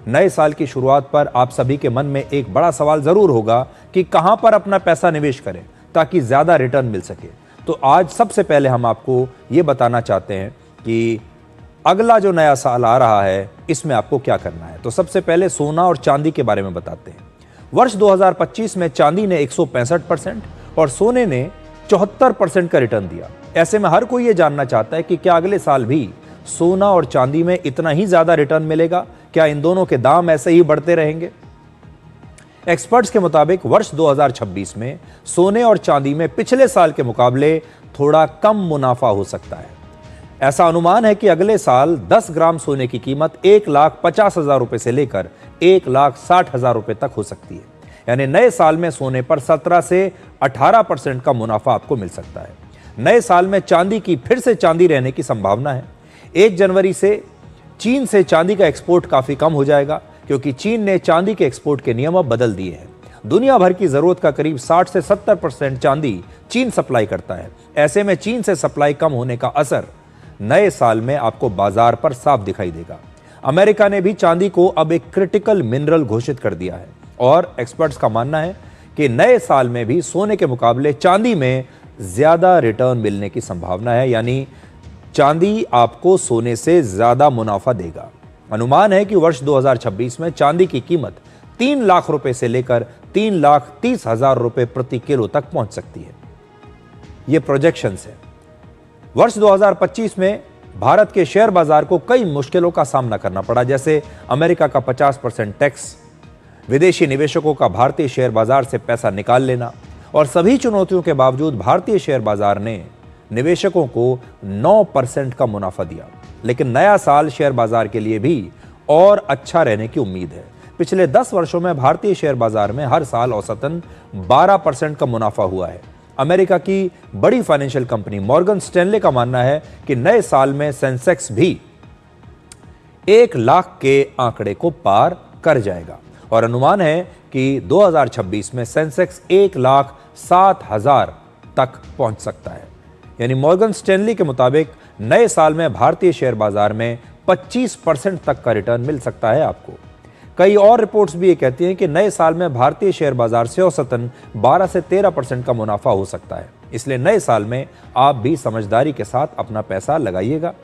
नए साल की शुरुआत पर आप सभी के मन में एक बड़ा सवाल जरूर होगा कि कहां पर अपना पैसा निवेश करें ताकि ज्यादा रिटर्न मिल सके। तो आज सबसे पहले हम आपको ये बताना चाहते हैं कि अगला जो नया साल आ रहा है इसमें आपको क्या करना है। तो सबसे पहले सोना और चांदी के बारे में बताते हैं। वर्ष 2025 में चांदी ने 165% और सोने ने 74% का रिटर्न दिया। ऐसे में हर कोई ये जानना चाहता है कि क्या अगले साल भी सोना और चांदी में इतना ही ज्यादा रिटर्न मिलेगा? क्या इन दोनों के दाम ऐसे ही बढ़ते रहेंगे? एक्सपर्ट्स के मुताबिक वर्ष 2026 में सोने और चांदी में पिछले साल के मुकाबले थोड़ा कम मुनाफा हो सकता है। ऐसा अनुमान है कि अगले साल 10 ग्राम सोने की कीमत 1,50,000 रुपए से लेकर 1,60,000 रुपए तक हो सकती है। यानी नए साल में सोने पर 17 से 18% का मुनाफा आपको मिल सकता है। नए साल में चांदी की फिर से चांदी रहने की संभावना है। 1 जनवरी से चीन से चांदी का एक्सपोर्ट काफी कम हो जाएगा क्योंकि चीन ने चांदी के एक्सपोर्ट के नियम अब बदल दिए हैं। दुनिया भर की जरूरत का करीब 60 से 70% चांदी चीन सप्लाई करता है। ऐसे में चीन से सप्लाई कम होने का असर नए साल में आपको बाजार पर साफ दिखाई देगा। अमेरिका ने भी चांदी को अब एक क्रिटिकल मिनरल घोषित कर दिया है और एक्सपर्ट्स का मानना है कि नए साल में भी सोने के मुकाबले चांदी में ज्यादा रिटर्न मिलने की संभावना है। यानी चांदी आपको सोने से ज्यादा मुनाफा देगा। अनुमान है कि वर्ष 2026 में चांदी की कीमत 3 लाख रुपए से लेकर 3,30,000 रुपए प्रति किलो तक पहुंच सकती है। यह प्रोजेक्शंस है। वर्ष 2025 में भारत के शेयर बाजार को कई मुश्किलों का सामना करना पड़ा, जैसे अमेरिका का 50% टैक्स, विदेशी निवेशकों का भारतीय शेयर बाजार से पैसा निकाल लेना, और सभी चुनौतियों के बावजूद भारतीय शेयर बाजार ने निवेशकों को 9% का मुनाफा दिया। लेकिन नया साल शेयर बाजार के लिए भी और अच्छा रहने की उम्मीद है। पिछले 10 वर्षों में भारतीय शेयर बाजार में हर साल औसतन 12% का मुनाफा हुआ है। अमेरिका की बड़ी फाइनेंशियल कंपनी मॉर्गन स्टैनले का मानना है कि नए साल में सेंसेक्स भी 1 लाख के आंकड़े को पार कर जाएगा और अनुमान है कि 2026 में सेंसेक्स 1,07,000 तक पहुंच सकता है। यानी मॉर्गन स्टैनली के मुताबिक नए साल में भारतीय शेयर बाजार में 25% तक का रिटर्न मिल सकता है आपको। कई और रिपोर्ट्स भी ये कहती हैं कि नए साल में भारतीय शेयर बाजार से औसतन 12 से 13% का मुनाफा हो सकता है। इसलिए नए साल में आप भी समझदारी के साथ अपना पैसा लगाइएगा।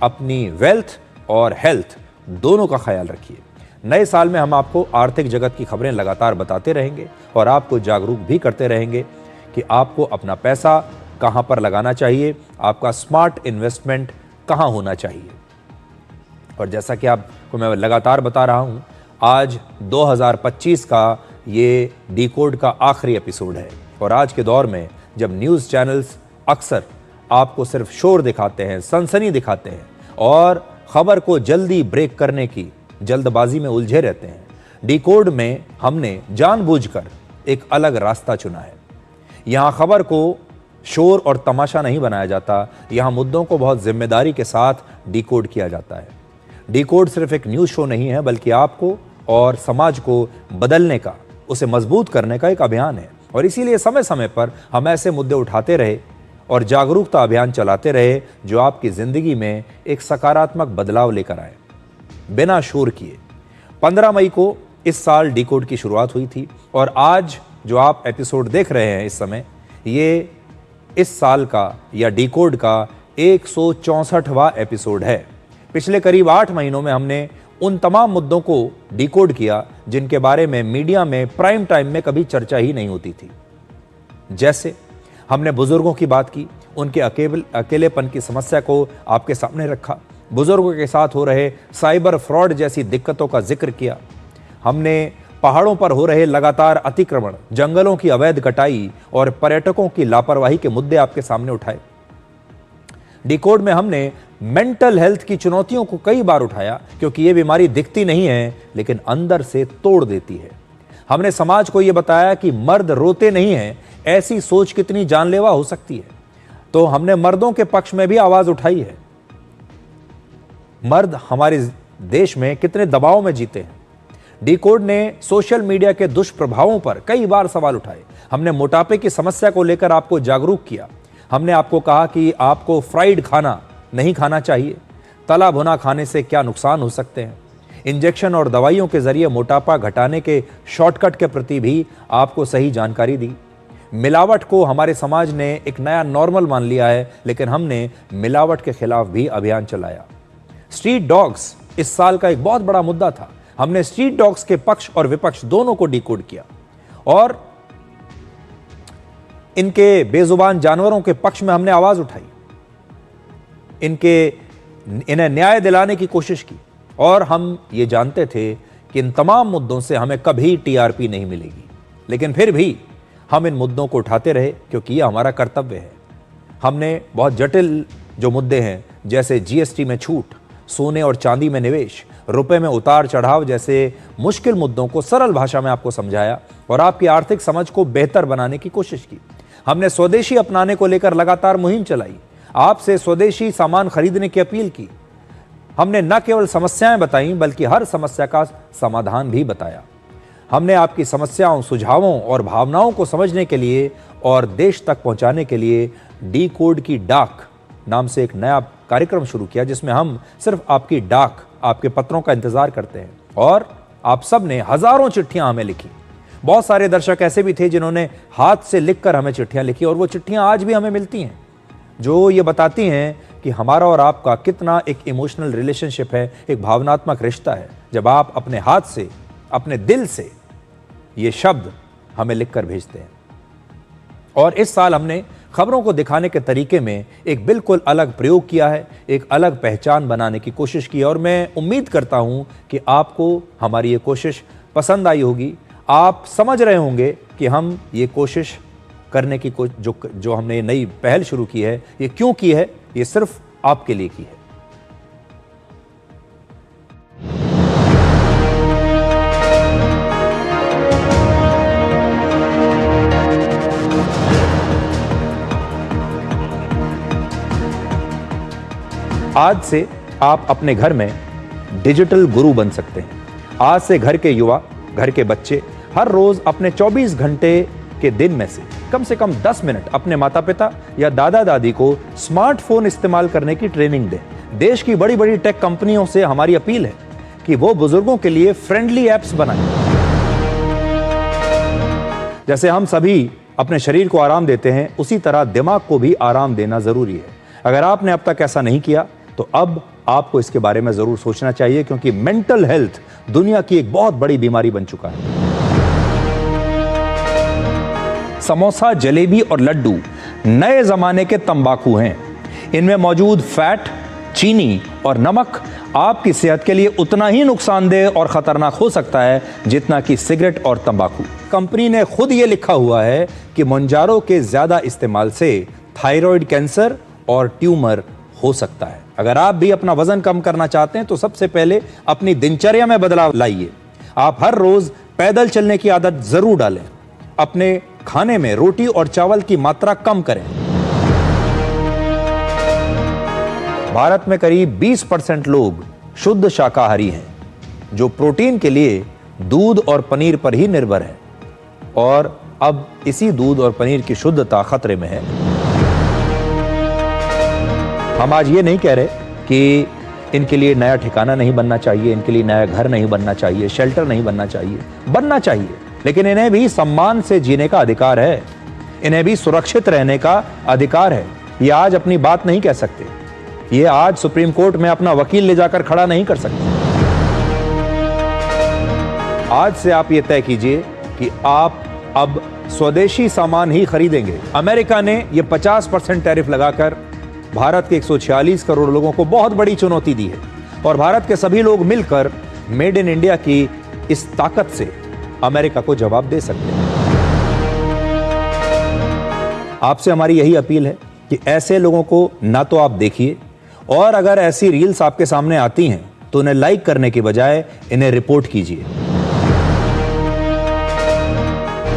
अपनी वेल्थ और हेल्थ दोनों का ख्याल रखिए। नए साल में हम आपको आर्थिक जगत की खबरें लगातार बताते रहेंगे और आपको जागरूक भी करते रहेंगे कि आपको अपना पैसा कहां पर लगाना चाहिए, आपका स्मार्ट इन्वेस्टमेंट कहां होना चाहिए। और जैसा कि आपको मैं लगातार बता रहा हूं, आज 2025 का ये डिकोड का आखिरी एपिसोड है और आज के दौर में जब न्यूज़ चैनल्स अक्सर आपको सिर्फ शोर दिखाते हैं, सनसनी दिखाते हैं और खबर को जल्दी ब्रेक करने की जल्दबाजी में उलझे रहते हैं, डिकोड में हमने जानबूझकर एक अलग रास्ता चुना है। यहाँ खबर को शोर और तमाशा नहीं बनाया जाता, यहाँ मुद्दों को बहुत जिम्मेदारी के साथ डिकोड किया जाता है। डिकोड सिर्फ एक न्यूज़ शो नहीं है बल्कि आपको और समाज को बदलने का, उसे मजबूत करने का एक अभियान है और इसीलिए समय समय पर हम ऐसे मुद्दे उठाते रहे और जागरूकता अभियान चलाते रहे जो आपकी जिंदगी में एक सकारात्मक बदलाव लेकर आए बिना शोर किए। 15 मई को इस साल डिकोड की शुरुआत हुई थी और आज जो आप एपिसोड देख रहे हैं इस समय, ये इस साल का या डिकोड का 164वां एपिसोड है। पिछले करीब 8 महीनों में हमने उन तमाम मुद्दों को डिकोड किया जिनके बारे में मीडिया में प्राइम टाइम में कभी चर्चा ही नहीं होती थी। जैसे हमने बुजुर्गों की बात की, उनके अकेलेपन की समस्या को आपके सामने रखा, बुजुर्गों के साथ हो रहे साइबर फ्रॉड जैसी दिक्कतों का जिक्र किया। हमने पहाड़ों पर हो रहे लगातार अतिक्रमण, जंगलों की अवैध कटाई और पर्यटकों की लापरवाही के मुद्दे आपके सामने उठाए। डिकोड में हमने मेंटल हेल्थ की चुनौतियों को कई बार उठाया क्योंकि यह बीमारी दिखती नहीं है लेकिन अंदर से तोड़ देती है। हमने समाज को यह बताया कि मर्द रोते नहीं हैं, ऐसी सोच कितनी जानलेवा हो सकती है। तो हमने मर्दों के पक्ष में भी आवाज उठाई है। मर्द हमारे देश में कितने दबाव में जीते हैं। डिकोड ने सोशल मीडिया के दुष्प्रभावों पर कई बार सवाल उठाए। हमने मोटापे की समस्या को लेकर आपको जागरूक किया। हमने आपको कहा कि आपको फ्राइड खाना नहीं खाना चाहिए, तला भुना खाने से क्या नुकसान हो सकते हैं, इंजेक्शन और दवाइयों के जरिए मोटापा घटाने के शॉर्टकट के प्रति भी आपको सही जानकारी दी। मिलावट को हमारे समाज ने एक नया नॉर्मल मान लिया है, लेकिन हमने मिलावट के खिलाफ भी अभियान चलाया। स्ट्रीट डॉग्स इस साल का एक बहुत बड़ा मुद्दा था। हमने स्ट्रीट डॉग्स के पक्ष और विपक्ष दोनों को डिकोड किया और इनके बेजुबान जानवरों के पक्ष में हमने आवाज उठाई, इन्हें न्याय दिलाने की कोशिश की। और हम ये जानते थे कि इन तमाम मुद्दों से हमें कभी टीआरपी नहीं मिलेगी, लेकिन फिर भी हम इन मुद्दों को उठाते रहे क्योंकि यह हमारा कर्तव्य है। हमने बहुत जटिल जो मुद्दे हैं, जैसे जीएसटी में छूट, सोने और चांदी में निवेश, रुपए में उतार चढ़ाव जैसे मुश्किल मुद्दों को सरल भाषा में आपको समझाया और आपकी आर्थिक समझ को बेहतर बनाने की कोशिश की। हमने स्वदेशी अपनाने को लेकर लगातार मुहिम चलाई, आपसे स्वदेशी सामान खरीदने की अपील की। हमने न केवल समस्याएं बताई बल्कि हर समस्या का समाधान भी बताया। हमने आपकी समस्याओं, सुझावों और भावनाओं को समझने के लिए और देश तक पहुंचाने के लिए डिकोड की डाक नाम से एक नया कार्यक्रम शुरू किया, जिसमें हम सिर्फ आपकी डाक, आपके पत्रों का इंतजार करते हैं। और आप सब ने हजारों चिट्ठियां हमें लिखी। बहुत सारे दर्शक ऐसे भी थे जिन्होंने हाथ से लिखकर हमें चिट्ठियां लिखी और वो चिट्ठियां आज भी हमें मिलती हैं, जो ये बताती हैं कि हमारा और आपका कितना एक इमोशनल रिलेशनशिप है, एक भावनात्मक रिश्ता है, जब आप अपने हाथ से, अपने दिल से ये शब्द हमें लिखकर भेजते हैं। और इस साल हमने खबरों को दिखाने के तरीके में एक बिल्कुल अलग प्रयोग किया है, एक अलग पहचान बनाने की कोशिश की। और मैं उम्मीद करता हूं कि आपको हमारी ये कोशिश पसंद आई होगी। आप समझ रहे होंगे कि हम ये कोशिश करने की जो हमने ये नई पहल शुरू की है, ये क्यों की है, ये सिर्फ आपके लिए की है। आज से आप अपने घर में डिजिटल गुरु बन सकते हैं। आज से घर के युवा, घर के बच्चे हर रोज अपने 24 घंटे के दिन में से कम 10 मिनट अपने माता पिता या दादा दादी को स्मार्टफोन इस्तेमाल करने की ट्रेनिंग दें। देश की बड़ी बड़ी टेक कंपनियों से हमारी अपील है कि वो बुजुर्गों के लिए फ्रेंडली एप्स बनाएं। जैसे हम सभी अपने शरीर को आराम देते हैं, उसी तरह दिमाग को भी आराम देना जरूरी है। अगर आपने अब तक ऐसा नहीं किया तो अब आपको इसके बारे में जरूर सोचना चाहिए, क्योंकि मेंटल हेल्थ दुनिया की एक बहुत बड़ी बीमारी बन चुका है। समोसा, जलेबी और लड्डू नए जमाने के तंबाकू हैं। इनमें मौजूद फैट, चीनी और नमक आपकी सेहत के लिए उतना ही नुकसानदेह और खतरनाक हो सकता है जितना कि सिगरेट और तंबाकू। कंपनी ने खुद ये लिखा हुआ है कि मोंजारो के ज्यादा इस्तेमाल से थायराइड कैंसर और ट्यूमर हो सकता है। अगर आप भी अपना वजन कम करना चाहते हैं तो सबसे पहले अपनी दिनचर्या में बदलाव लाइए। आप हर रोज पैदल चलने की आदत जरूर डालें। अपने खाने में रोटी और चावल की मात्रा कम करें। भारत में करीब 20% लोग शुद्ध शाकाहारी हैं, जो प्रोटीन के लिए दूध और पनीर पर ही निर्भर है। और अब इसी दूध और पनीर की शुद्धता खतरे में है। हम आज ये नहीं कह रहे कि इनके लिए नया ठिकाना नहीं बनना चाहिए, इनके लिए नया घर नहीं बनना चाहिए, शेल्टर नहीं बनना चाहिए, लेकिन इन्हें भी सम्मान से जीने का अधिकार है, इन्हें भी सुरक्षित रहने का अधिकार है। ये आज अपनी बात नहीं कह सकते, ये आज सुप्रीम कोर्ट में अपना वकील ले जाकर खड़ा नहीं कर सकते। आज से आप ये तय कीजिए कि आप अब स्वदेशी सामान ही खरीदेंगे। अमेरिका ने ये 50% टैरिफ लगाकर भारत के 146 करोड़ लोगों को बहुत बड़ी चुनौती दी है, और भारत के सभी लोग मिलकर मेड इन इंडिया की इस ताकत से अमेरिका को जवाब दे सकते हैं। आपसे हमारी यही अपील है कि ऐसे लोगों को ना तो आप देखिए, और अगर ऐसी रील्स आपके सामने आती हैं तो उन्हें लाइक करने के बजाय इन्हें रिपोर्ट कीजिए।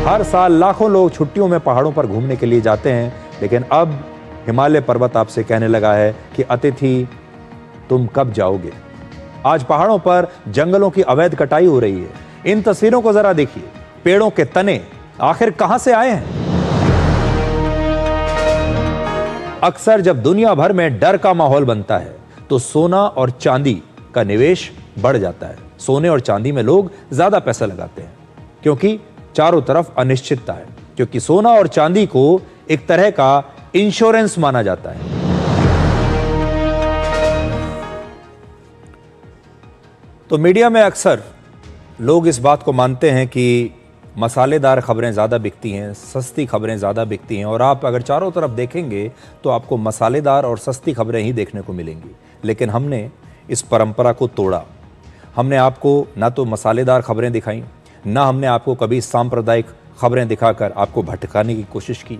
हर साल लाखों लोग छुट्टियों में पहाड़ों पर घूमने के लिए जाते हैं, लेकिन अब हिमालय पर्वत आपसे कहने लगा है कि अतिथि तुम कब जाओगे। आज पहाड़ों पर जंगलों की अवैध कटाई हो रही है। इन तस्वीरों को जरा देखिए, पेड़ों के तने आखिर कहां से आए हैं। अक्सर जब दुनिया भर में डर का माहौल बनता है तो सोना और चांदी का निवेश बढ़ जाता है। सोने और चांदी में लोग ज्यादा पैसा लगाते हैं क्योंकि चारों तरफ अनिश्चितता है, क्योंकि सोना और चांदी को एक तरह का इंश्योरेंस माना जाता है। तो मीडिया में अक्सर लोग इस बात को मानते हैं कि मसालेदार खबरें ज़्यादा बिकती हैं, सस्ती खबरें ज़्यादा बिकती हैं, और आप अगर चारों तरफ देखेंगे तो आपको मसालेदार और सस्ती खबरें ही देखने को मिलेंगी। लेकिन हमने इस परंपरा को तोड़ा। हमने आपको ना तो मसालेदार खबरें दिखाई, ना हमने आपको कभी सांप्रदायिक खबरें दिखाकर आपको भटकाने की कोशिश की,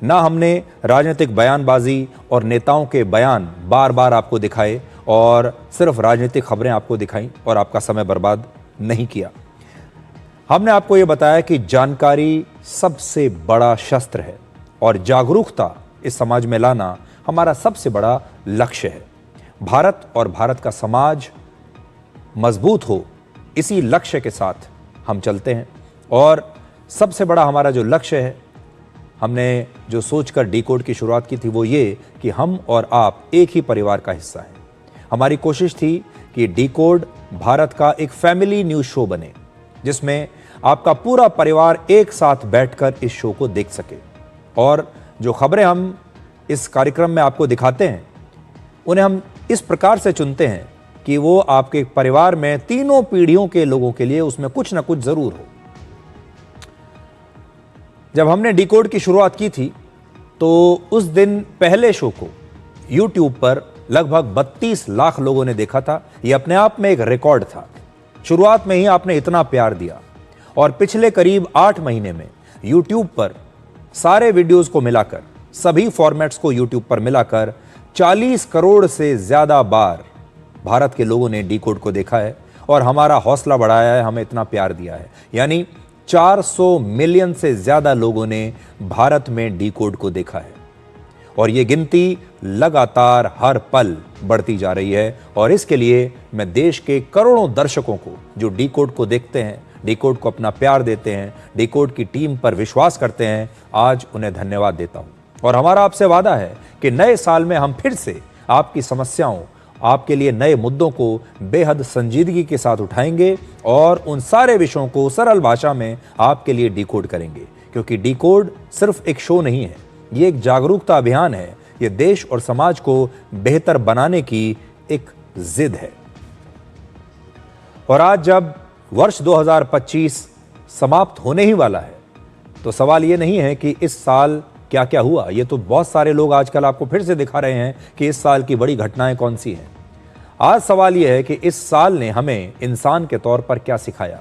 ना हमने राजनीतिक बयानबाजी और नेताओं के बयान बार बार आपको दिखाए और सिर्फ राजनीतिक खबरें आपको दिखाई और आपका समय बर्बाद नहीं किया। हमने आपको यह बताया कि जानकारी सबसे बड़ा शस्त्र है और जागरूकता इस समाज में लाना हमारा सबसे बड़ा लक्ष्य है। भारत और भारत का समाज मजबूत हो, इसी लक्ष्य के साथ हम चलते हैं। और सबसे बड़ा हमारा जो लक्ष्य है, हमने जो सोचकर डिकोड की शुरुआत की थी, वो ये कि हम और आप एक ही परिवार का हिस्सा हैं। हमारी कोशिश थी कि डिकोड भारत का एक फैमिली न्यूज़ शो बने, जिसमें आपका पूरा परिवार एक साथ बैठकर इस शो को देख सके। और जो खबरें हम इस कार्यक्रम में आपको दिखाते हैं, उन्हें हम इस प्रकार से चुनते हैं कि वो आपके परिवार में तीनों पीढ़ियों के लोगों के लिए उसमें कुछ ना कुछ जरूर हो। जब हमने डिकोड की शुरुआत की थी तो उस दिन पहले शो को YouTube पर लगभग 32 लाख लोगों ने देखा था। यह अपने आप में एक रिकॉर्ड था। शुरुआत में ही आपने इतना प्यार दिया और पिछले करीब 8 महीने में YouTube पर सारे वीडियोस को मिलाकर, सभी फॉर्मेट्स को YouTube पर मिलाकर 40 करोड़ से ज्यादा बार भारत के लोगों ने डिकोड को देखा है और हमारा हौसला बढ़ाया है, हमें इतना प्यार दिया है। यानी 400 मिलियन से ज्यादा लोगों ने भारत में डिकोड को देखा है और यह गिनती लगातार हर पल बढ़ती जा रही है। और इसके लिए मैं देश के करोड़ों दर्शकों को जो डिकोड को देखते हैं, डिकोड को अपना प्यार देते हैं, डिकोड की टीम पर विश्वास करते हैं, आज उन्हें धन्यवाद देता हूं। और हमारा आपसे वादा है कि नए साल में हम फिर से आपकी समस्याओं, आपके लिए नए मुद्दों को बेहद संजीदगी के साथ उठाएंगे और उन सारे विषयों को सरल भाषा में आपके लिए डिकोड करेंगे। क्योंकि डिकोड सिर्फ एक शो नहीं है, ये एक जागरूकता अभियान है। ये देश और समाज को बेहतर बनाने की एक जिद है। और आज जब वर्ष 2025 समाप्त होने ही वाला है, तो सवाल ये नहीं है कि इस साल क्या क्या हुआ। ये तो बहुत सारे लोग आजकल आपको फिर से दिखा रहे हैं कि इस साल की बड़ी घटनाएं कौन सी हैं। आज सवाल यह है कि इस साल ने हमें इंसान के तौर पर क्या सिखाया।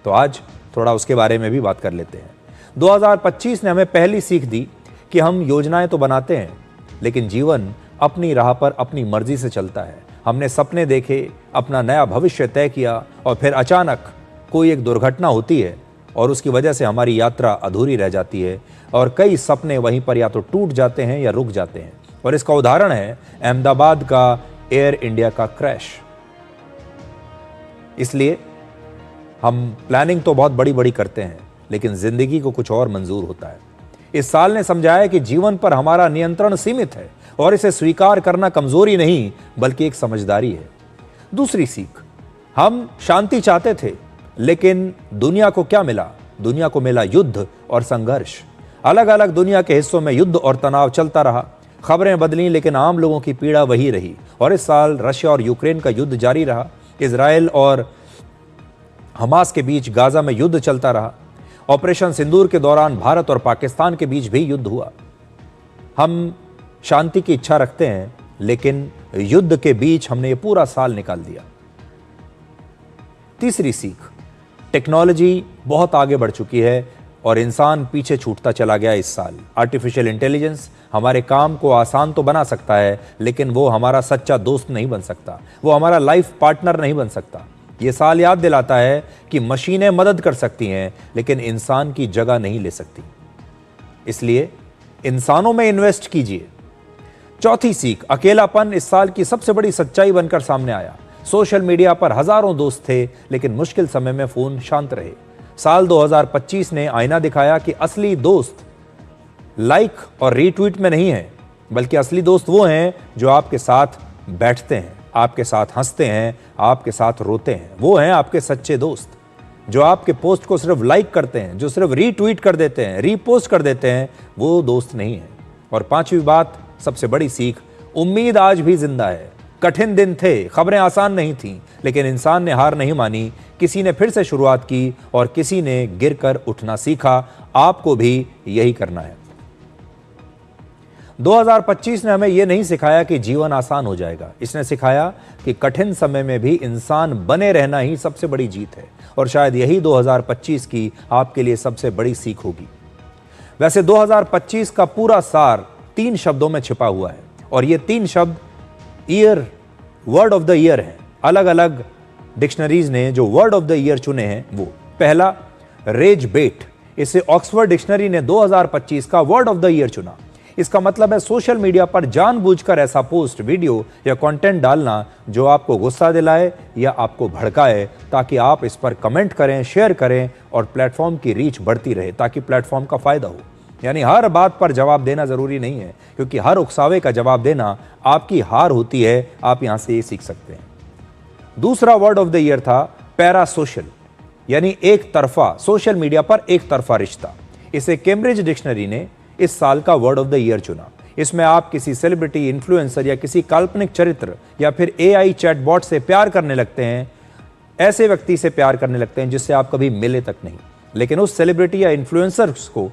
तो आज थोड़ा उसके बारे में भी बात कर लेते हैं। 2025 ने हमें पहली सीख दी कि हम योजनाएं तो बनाते हैं, लेकिन जीवन अपनी राह पर अपनी मर्जी से चलता है। हमने सपने देखे, अपना नया भविष्य तय किया और फिर अचानक कोई एक दुर्घटना होती है और उसकी वजह से हमारी यात्रा अधूरी रह जाती है और कई सपने वहीं पर या तो टूट जाते हैं या रुक जाते हैं। और इसका उदाहरण है अहमदाबाद का एयर इंडिया का क्रैश। इसलिए हम प्लानिंग तो बहुत बड़ी बड़ी करते हैं, लेकिन जिंदगी को कुछ और मंजूर होता है। इस साल ने समझाया कि जीवन पर हमारा नियंत्रण सीमित है और इसे स्वीकार करना कमजोरी नहीं बल्कि एक समझदारी है। दूसरी सीख, हम शांति चाहते थे, लेकिन दुनिया को क्या मिला? दुनिया को मिला युद्ध और संघर्ष। अलग अलग दुनिया के हिस्सों में युद्ध और तनाव चलता रहा। खबरें बदली, लेकिन आम लोगों की पीड़ा वही रही। और इस साल रशिया और यूक्रेन का युद्ध जारी रहा। इजराइल और हमास के बीच गाजा में युद्ध चलता रहा। ऑपरेशन सिंदूर के दौरान भारत और पाकिस्तान के बीच भी युद्ध हुआ। हम शांति की इच्छा रखते हैं, लेकिन युद्ध के बीच हमने ये पूरा साल निकाल दिया। तीसरी सीख, टेक्नोलॉजी बहुत आगे बढ़ चुकी है और इंसान पीछे छूटता चला गया। इस साल आर्टिफिशियल इंटेलिजेंस हमारे काम को आसान तो बना सकता है, लेकिन वो हमारा सच्चा दोस्त नहीं बन सकता, वो हमारा लाइफ पार्टनर नहीं बन सकता। ये साल याद दिलाता है कि मशीनें मदद कर सकती हैं, लेकिन इंसान की जगह नहीं ले सकती। इसलिए इंसानों में इन्वेस्ट कीजिए। चौथी सीख, अकेलापन इस साल की सबसे बड़ी सच्चाई बनकर सामने आया। सोशल मीडिया पर हजारों दोस्त थे, लेकिन मुश्किल समय में फोन शांत रहे। साल 2025 ने आईना दिखाया कि असली दोस्त लाइक और रीट्वीट में नहीं है, बल्कि असली दोस्त वो हैं जो आपके साथ बैठते हैं, आपके साथ हंसते हैं, आपके साथ रोते हैं। वो हैं आपके सच्चे दोस्त, जो आपके पोस्ट को सिर्फ लाइक करते हैं, जो सिर्फ रीट्वीट कर देते हैं, रीपोस्ट कर देते हैं, वो दोस्त नहीं है। और पांचवी बात, सबसे बड़ी सीख, उम्मीद आज भी जिंदा है। कठिन दिन थे, खबरें आसान नहीं थीं, लेकिन इंसान ने हार नहीं मानी। किसी ने फिर से शुरुआत की और किसी ने गिरकर उठना सीखा। आपको भी यही करना है। 2025 ने हमें यह नहीं सिखाया कि जीवन आसान हो जाएगा। इसने सिखाया कि कठिन समय में भी इंसान बने रहना ही सबसे बड़ी जीत है। और शायद यही 2025 की आपके लिए सबसे बड़ी सीख होगी। वैसे 2025 का पूरा सार 3 शब्दों में छिपा हुआ है, और ये 3 शब्द year, word of the year हैं। अलग अलग डिक्शनरीज ने जो वर्ड ऑफ द ईयर चुने हैं वो, पहला रेज बेट, इसे ऑक्सफोर्ड डिक्शनरी ने 2025 का वर्ड ऑफ द ईयर चुना। इसका मतलब है सोशल मीडिया पर जानबूझकर ऐसा पोस्ट, वीडियो या कंटेंट डालना जो आपको गुस्सा दिलाए या आपको भड़काए, ताकि आप इस पर कमेंट करें, शेयर करें और प्लेटफॉर्म की रीच बढ़ती रहे, ताकि प्लेटफॉर्म का फायदा हो। यानी हर बात पर जवाब देना जरूरी नहीं है, क्योंकि हर उकसावे का जवाब देना आपकी हार होती है। आप यहां से ये सीख सकते हैं। दूसरा वर्ड ऑफ द ईयर था पैरा सोशल, यानी एक तरफा, सोशल मीडिया पर एक तरफा रिश्ता। इसे कैम्ब्रिज डिक्शनरी ने इस साल का वर्ड ऑफ द ईयर चुना। इसमें आप किसी सेलिब्रिटी, इन्फ्लुएंसर या किसी काल्पनिक चरित्र या फिर AI चैटबॉट से प्यार करने लगते हैं। ऐसे व्यक्ति से प्यार करने लगते हैं जिससे आप कभी मिले तक नहीं, लेकिन उस सेलिब्रिटी या इन्फ्लुएंसर्स को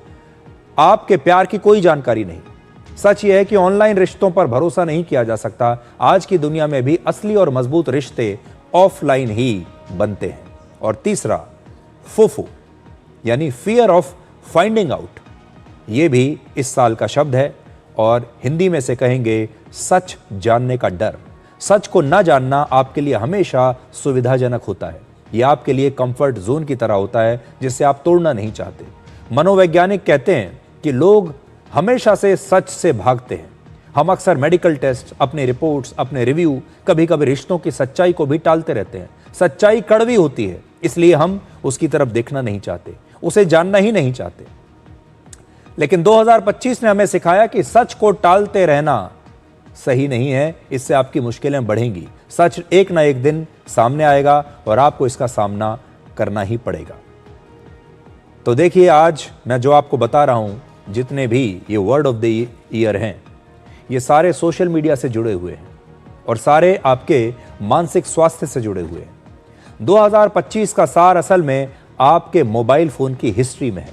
आपके प्यार की कोई जानकारी नहीं। सच यह है कि ऑनलाइन रिश्तों पर भरोसा नहीं किया जा सकता। आज की दुनिया में भी असली और मजबूत रिश्ते ऑफलाइन ही बनते हैं। और तीसरा फोफो, यानी फियर ऑफ फाइंडिंग आउट, ये भी इस साल का शब्द है, और हिंदी में से कहेंगे सच जानने का डर। सच को ना जानना आपके लिए हमेशा सुविधाजनक होता है। यह आपके लिए कंफर्ट जोन की तरह होता है जिसे आप तोड़ना नहीं चाहते। मनोवैज्ञानिक कहते हैं कि लोग हमेशा से सच से भागते हैं। हम अक्सर मेडिकल टेस्ट, अपने रिपोर्ट्स, अपने रिव्यू, कभी कभी रिश्तों की सच्चाई को भी टालते रहते हैं। सच्चाई कड़वी होती है, इसलिए हम उसकी तरफ देखना नहीं चाहते, उसे जानना ही नहीं चाहते। लेकिन 2025 ने हमें सिखाया कि सच को टालते रहना सही नहीं है, इससे आपकी मुश्किलें बढ़ेंगी। सच एक ना एक दिन सामने आएगा और आपको इसका सामना करना ही पड़ेगा। तो देखिए, आज मैं जो आपको बता रहा हूं, जितने भी ये वर्ड ऑफ द ईयर हैं, ये सारे सोशल मीडिया से जुड़े हुए हैं और सारे आपके मानसिक स्वास्थ्य से जुड़े हुए हैं। 2025 का सार असल में आपके मोबाइल फोन की हिस्ट्री में है,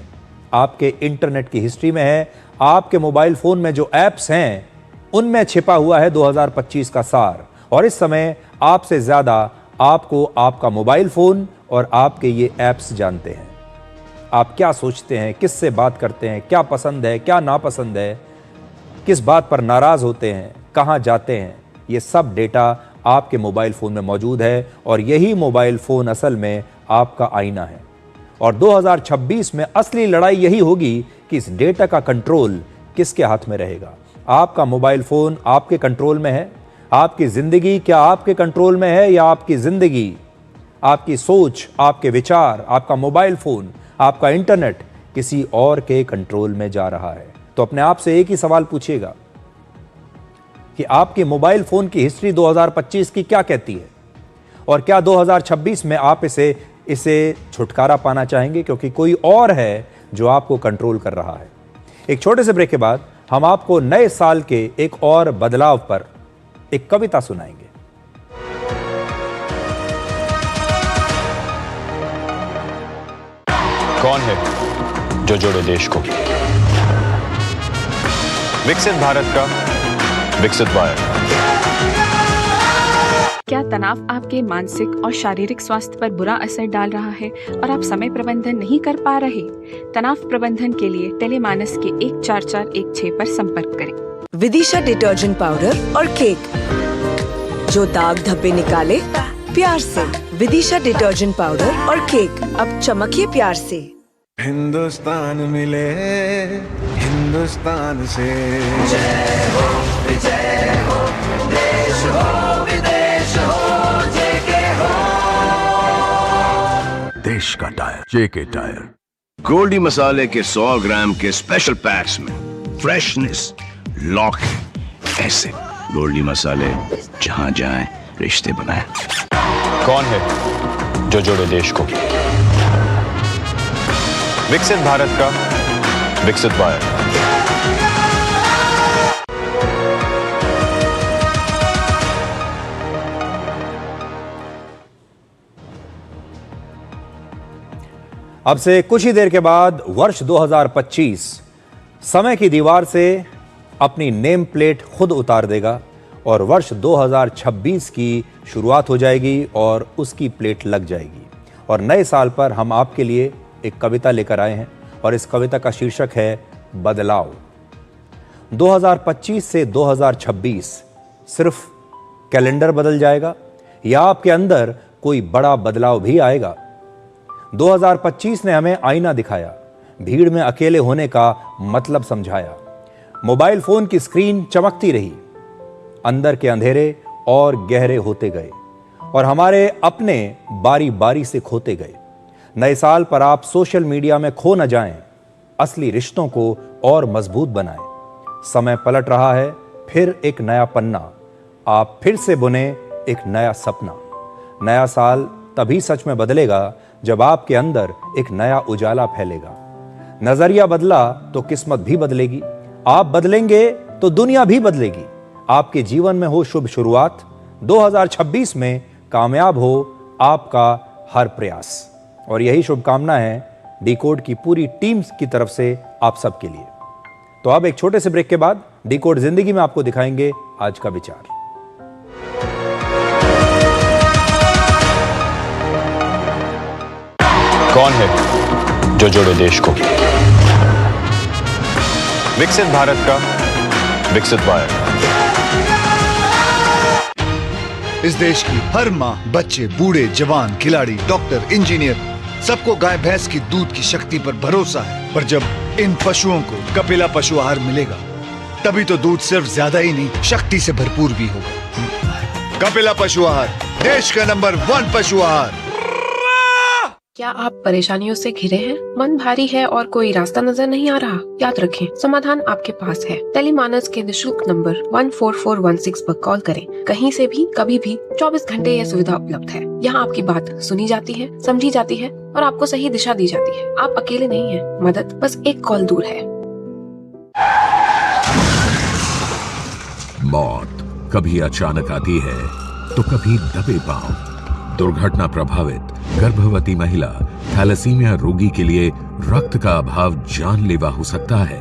आपके इंटरनेट की हिस्ट्री में है। आपके मोबाइल फोन में जो ऐप्स हैं उनमें छिपा हुआ है 2025 का सार। और इस समय आपसे ज्यादा आपको आपका मोबाइल फोन और आपके ये ऐप्स जानते हैं। आप क्या सोचते हैं, किससे बात करते हैं, क्या पसंद है, क्या नापसंद है, किस बात पर नाराज होते हैं, कहां जाते हैं, ये सब डेटा आपके मोबाइल फोन में मौजूद है। और यही मोबाइल फोन असल में आपका आईना है। और 2026 में असली लड़ाई यही होगी कि इस डेटा का कंट्रोल किसके हाथ में रहेगा। आपका मोबाइल फोन आपके कंट्रोल में है? आपकी जिंदगी क्या आपके कंट्रोल में है, या आपकी जिंदगी, आपकी सोच, आपके विचार, आपका मोबाइल फोन, आपका इंटरनेट किसी और के कंट्रोल में जा रहा है? तो अपने आप से एक ही सवाल पूछिएगा कि आपके मोबाइल फोन की हिस्ट्री 2025 की क्या कहती है, और क्या 2026 में आप इसे छुटकारा पाना चाहेंगे, क्योंकि कोई और है जो आपको कंट्रोल कर रहा है। एक छोटे से ब्रेक के बाद हम आपको नए साल के एक और बदलाव पर एक कविता सुनाएंगे। कौन है जो जोड़े देश को? विकसित भारत का विकसित वायर। क्या तनाव आपके मानसिक और शारीरिक स्वास्थ्य पर बुरा असर डाल रहा है और आप समय प्रबंधन नहीं कर पा रहे? तनाव प्रबंधन के लिए टेलीमानस के 14416 पर संपर्क करें। विदिशा डिटर्जेंट पाउडर और केक, जो दाग धब्बे निकाले प्यार से। विदिशा डिटर्जेंट पाउडर और केक, अब चमकिए प्यार से। हिंदुस्तान मिले हिंदुस्तान से। जय हो देश हो विदेश हो जेके हो। देश का टायर जेके टायर। गोल्डी मसाले के 100 ग्राम के स्पेशल पैक्स में फ्रेशनेस लॉक है। ऐसे गोल्डी मसाले जहां जाएं रिश्ते बनाएं। कौन है जो जोड़े देश को? विकसित भारत का विकसित वायर। अब से कुछ ही देर के बाद वर्ष 2025 समय की दीवार से अपनी नेम प्लेट खुद उतार देगा और वर्ष 2026 की शुरुआत हो जाएगी और उसकी प्लेट लग जाएगी। और नए साल पर हम आपके लिए एक कविता लेकर आए हैं और इस कविता का शीर्षक है बदलाव। 2025 से 2026 सिर्फ कैलेंडर बदल जाएगा या आपके अंदर कोई बड़ा बदलाव भी आएगा? 2025 ने हमें आईना दिखाया, भीड़ में अकेले होने का मतलब समझाया, मोबाइल फोन की स्क्रीन चमकती रही, अंदर के अंधेरे और गहरे होते गए और हमारे अपने बारी बारी से खोते गए। नए साल पर आप सोशल मीडिया में खो न जाएं, असली रिश्तों को और मजबूत बनाएं। समय पलट रहा है, फिर एक नया पन्ना, आप फिर से बुने एक नया सपना। नया साल तभी सच में बदलेगा जब आपके अंदर एक नया उजाला फैलेगा। नजरिया बदला तो किस्मत भी बदलेगी, आप बदलेंगे तो दुनिया भी बदलेगी। आपके जीवन में हो शुभ शुरुआत, 2026 में कामयाब हो आपका हर प्रयास। और यही शुभकामना है डिकोड की पूरी टीम की तरफ से आप सबके लिए। तो अब एक छोटे से ब्रेक के बाद डिकोड जिंदगी में आपको दिखाएंगे आज का विचार। कौन है जो जोड़े देश को? विकसित भारत का विकसित वायर। इस देश की हर माँ, बच्चे, बूढ़े, जवान, खिलाड़ी, डॉक्टर, इंजीनियर, सबको गाय भैंस की दूध की शक्ति पर भरोसा है। पर जब इन पशुओं को कपिला पशु आहार मिलेगा तभी तो दूध सिर्फ ज्यादा ही नहीं, शक्ति से भरपूर भी होगा। कपिला पशु आहार, देश का नंबर 1 पशु आहार। क्या आप परेशानियों से घिरे हैं? मन भारी है और कोई रास्ता नजर नहीं आ रहा? याद रखें, समाधान आपके पास है। टेलीमानस के निःशुल्क नंबर 14416 पर कॉल करें। कहीं से भी, कभी भी, 24 घंटे यह सुविधा उपलब्ध है। यहाँ आपकी बात सुनी जाती है, समझी जाती है और आपको सही दिशा दी जाती है। आप अकेले नहीं हैं, मदद बस एक कॉल दूर है। मौत कभी अचानक आती है तो कभी दबे पांव। दुर्घटना प्रभावित गर्भवती महिला, थैलेसीमिया रोगी के लिए रक्त का अभाव जानलेवा हो सकता है।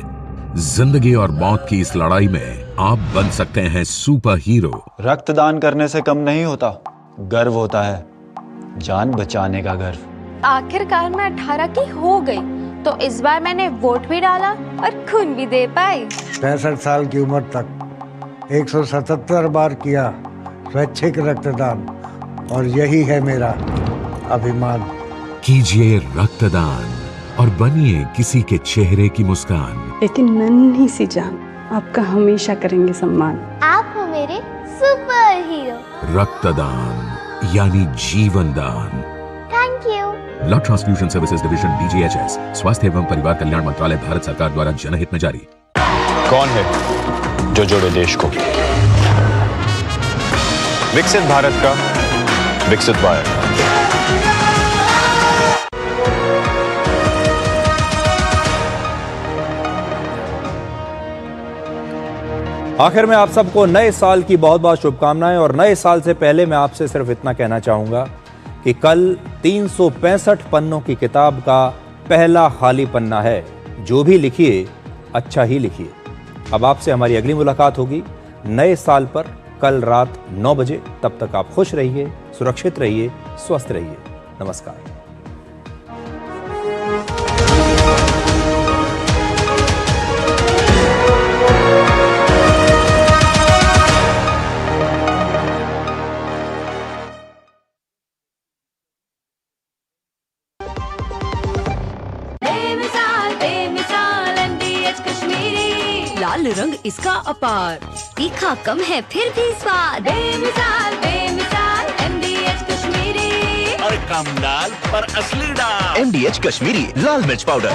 जिंदगी और मौत की इस लड़ाई में आप बन सकते हैं सुपर हीरो। रक्तदान करने से कम नहीं होता, गर्व होता है, जान बचाने का गर्व। आखिरकार मैं 18 की हो गई तो इस बार मैंने वोट भी डाला और खून भी दे पाई। 65 साल की उम्र तक 177 बार किया स्वैच्छिक रक्तदान और यही है मेरा अभिमान। कीजिए रक्तदान और बनिए किसी के चेहरे की मुस्कान। इतनी नन्ही सी जान, आपका हमेशा करेंगे सम्मान। आप हो मेरे सुपर हीरो। रक्तदान यानी जीवन दान। Thank you. Blood transfusion services division DGHS, स्वास्थ्य एवं परिवार कल्याण मंत्रालय, भारत सरकार द्वारा जनहित में जारी। कौन है जो जोड़े देश को? विकसित भारत का विकसित वायर। आखिर में आप सबको नए साल की बहुत बहुत शुभकामनाएं। और नए साल से पहले मैं आपसे सिर्फ इतना कहना चाहूंगा कि कल 365 पन्नों की किताब का पहला खाली पन्ना है। जो भी लिखिए अच्छा ही लिखिए। अब आपसे हमारी अगली मुलाकात होगी नए साल पर कल रात 9 बजे। तब तक आप खुश रहिए, सुरक्षित रहिए, स्वस्थ रहिए। नमस्कार। लाल रंग इसका अपार, तीखा कम है फिर भी स्वाद। बेमिसाल बेमिसाल MDH कश्मीरी। और कम दाल पर असली दाल। MDH कश्मीरी लाल मिर्च पाउडर।